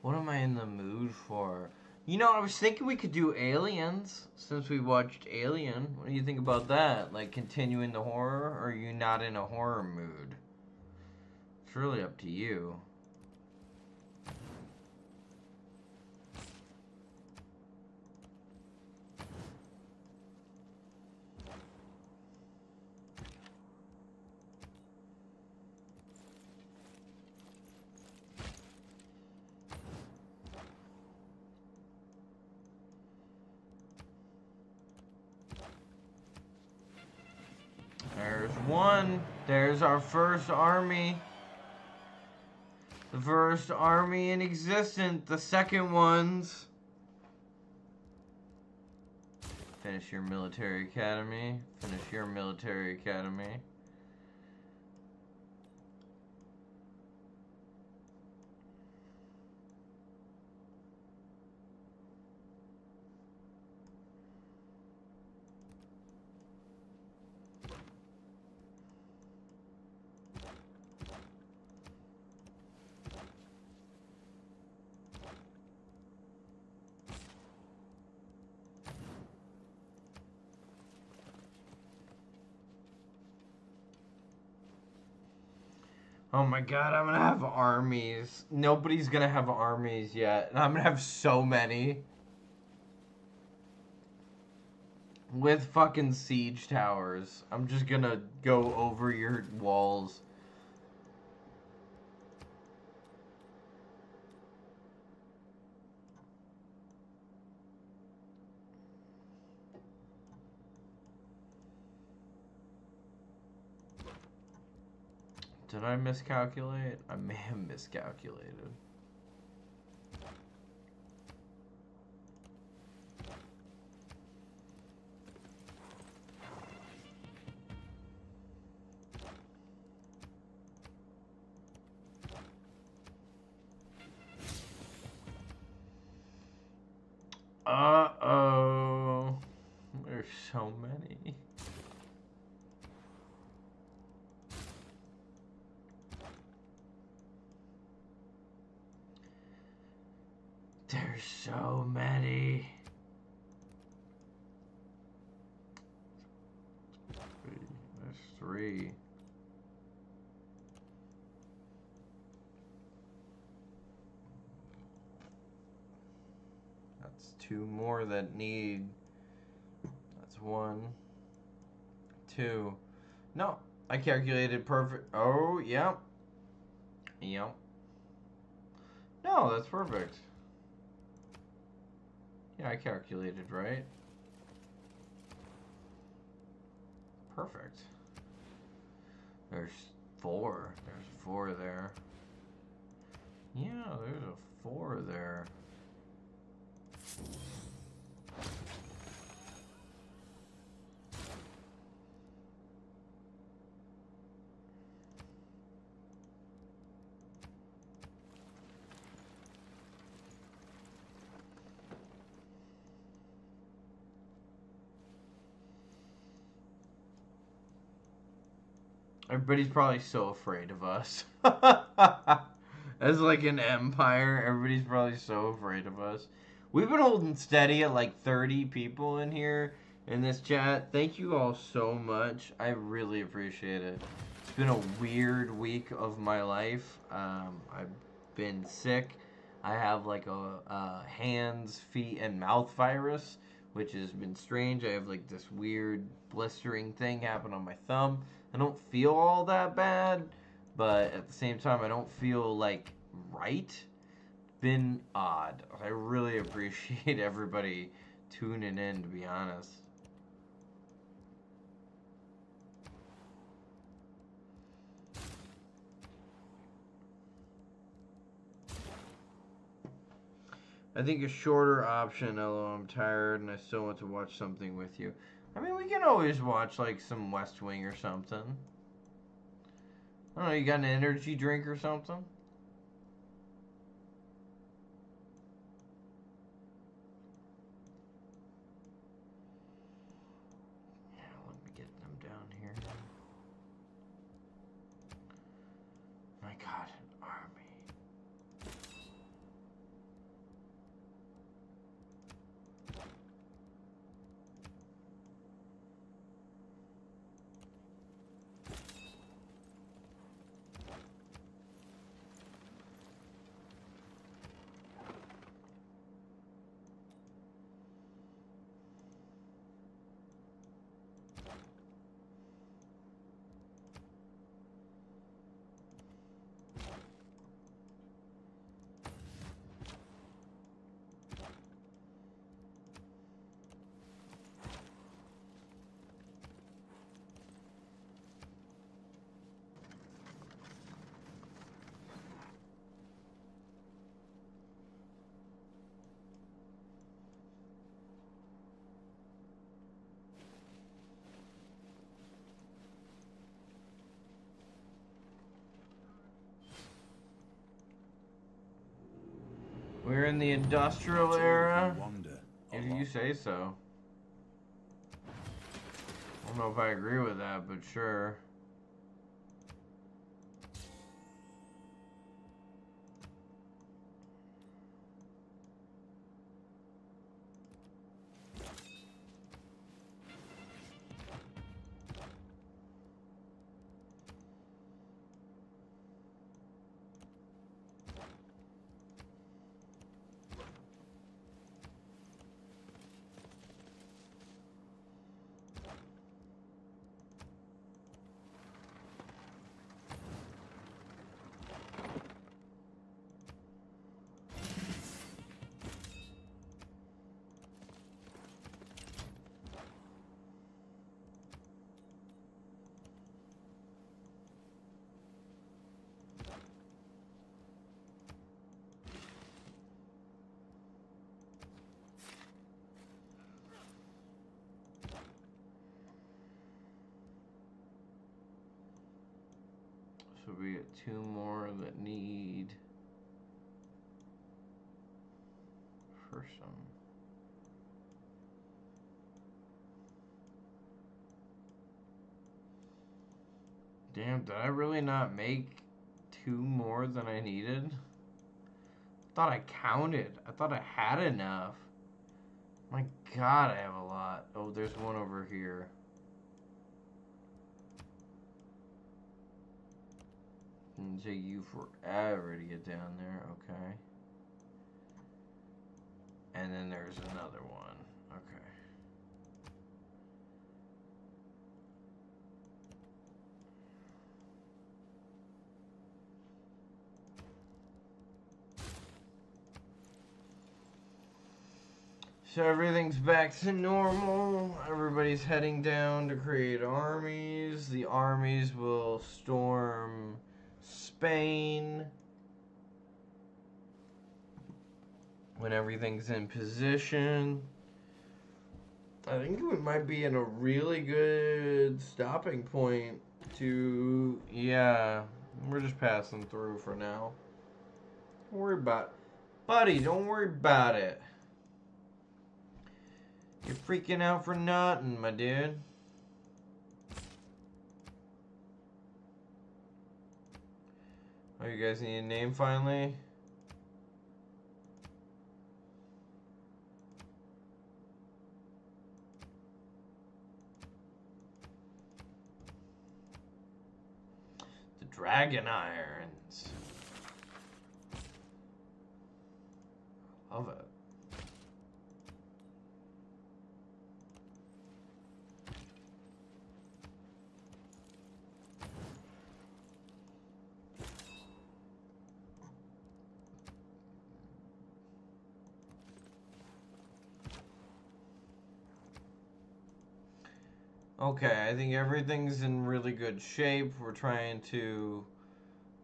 [SPEAKER 1] What am I in the mood for? You know, I was thinking we could do Aliens, since we watched Alien. What do you think about that? Like, continuing the horror, or are you not in a horror mood? It's really up to you. There's one. There's our first army. The first army in existence. The second ones. Finish your military academy. Finish your military academy. Oh my god, I'm gonna have armies. Nobody's gonna have armies yet. And I'm gonna have so many. With fucking siege towers. I'm just gonna go over your walls. Did I miscalculate? I may have miscalculated. Uh-oh. There's so many. There's so many. There's three. That's two more that need. That's one. Two. No. I calculated perfect. Oh, yep. Yep. No, that's perfect. Yeah, I calculated right. Perfect. There's 4. There's 4 there. Yeah, there's a 4 there. Everybody's probably so afraid of us. As like an empire, everybody's probably so afraid of us. We've been holding steady at like 30 people in here in this chat. Thank you all so much. I really appreciate it. It's been a weird week of my life. I've been sick. I have like a hands, feet, and mouth virus, which has been strange. I have like this weird blistering thing happen on my thumb. I don't feel all that bad, but at the same time, I don't feel like right. Been odd. I really appreciate everybody tuning in, to be honest. I think a shorter option, although I'm tired and I still want to watch something with you. I mean, we can always watch like some West Wing or something. I don't know, you got an energy drink or something? Yeah, let me get them down here. My God, an army. We're in the industrial era, if you say so. I don't know if I agree with that, but sure. So we get 2 more that need for some. Damn, did I really not make 2 more than I needed? I thought I counted. I thought I had enough. My God, I have a lot. Oh, there's one over here. It'll take you forever to get down there. Okay. And then there's another one. Okay. So everything's back to normal. Everybody's heading down to create armies. The armies will storm Spain when everything's in position. I think we might be in a really good stopping point to, yeah, we're just passing through for now. Don't worry about it. Buddy, don't worry about it. You're freaking out for nothing, my dude. Oh, you guys need a name finally? The Dragon Irons. Love it. Okay, I think everything's in really good shape. We're trying to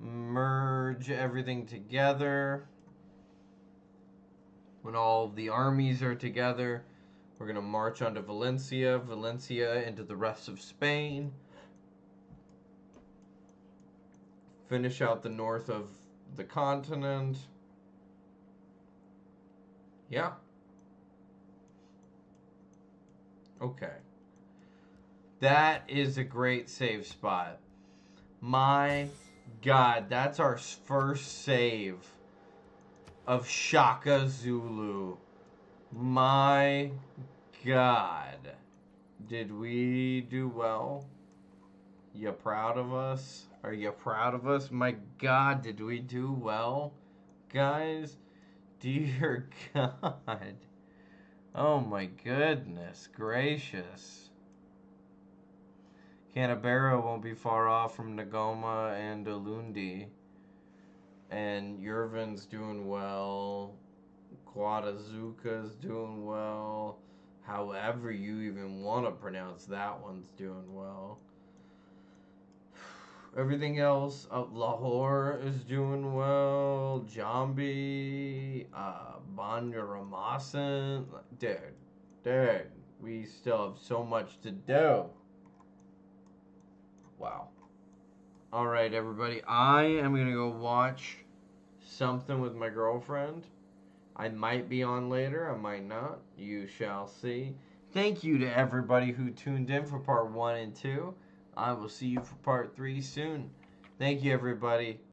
[SPEAKER 1] merge everything together. When all of the armies are together, we're going to march onto Valencia, Valencia into the rest of Spain. Finish out the north of the continent. Yeah. Okay. That is a great save spot. My God, that's our first save of Shaka Zulu. My God. Did we do well? You proud of us? Are you proud of us? My God, did we do well? Guys, dear God. Oh my goodness gracious. Canberra won't be far off from Nagoma and Ulundi. And Yervin's doing well. Quadazuka's doing well. However you even want to pronounce that one's doing well. Everything else, Lahore is doing well. Jambi, Banjaramasan. Dude, we still have so much to do. Wow. All right, everybody. I am going to go watch something with my girlfriend. I might be on later. I might not. You shall see. Thank you to everybody who tuned in for part 1 and 2. I will see you for part 3 soon. Thank you, everybody.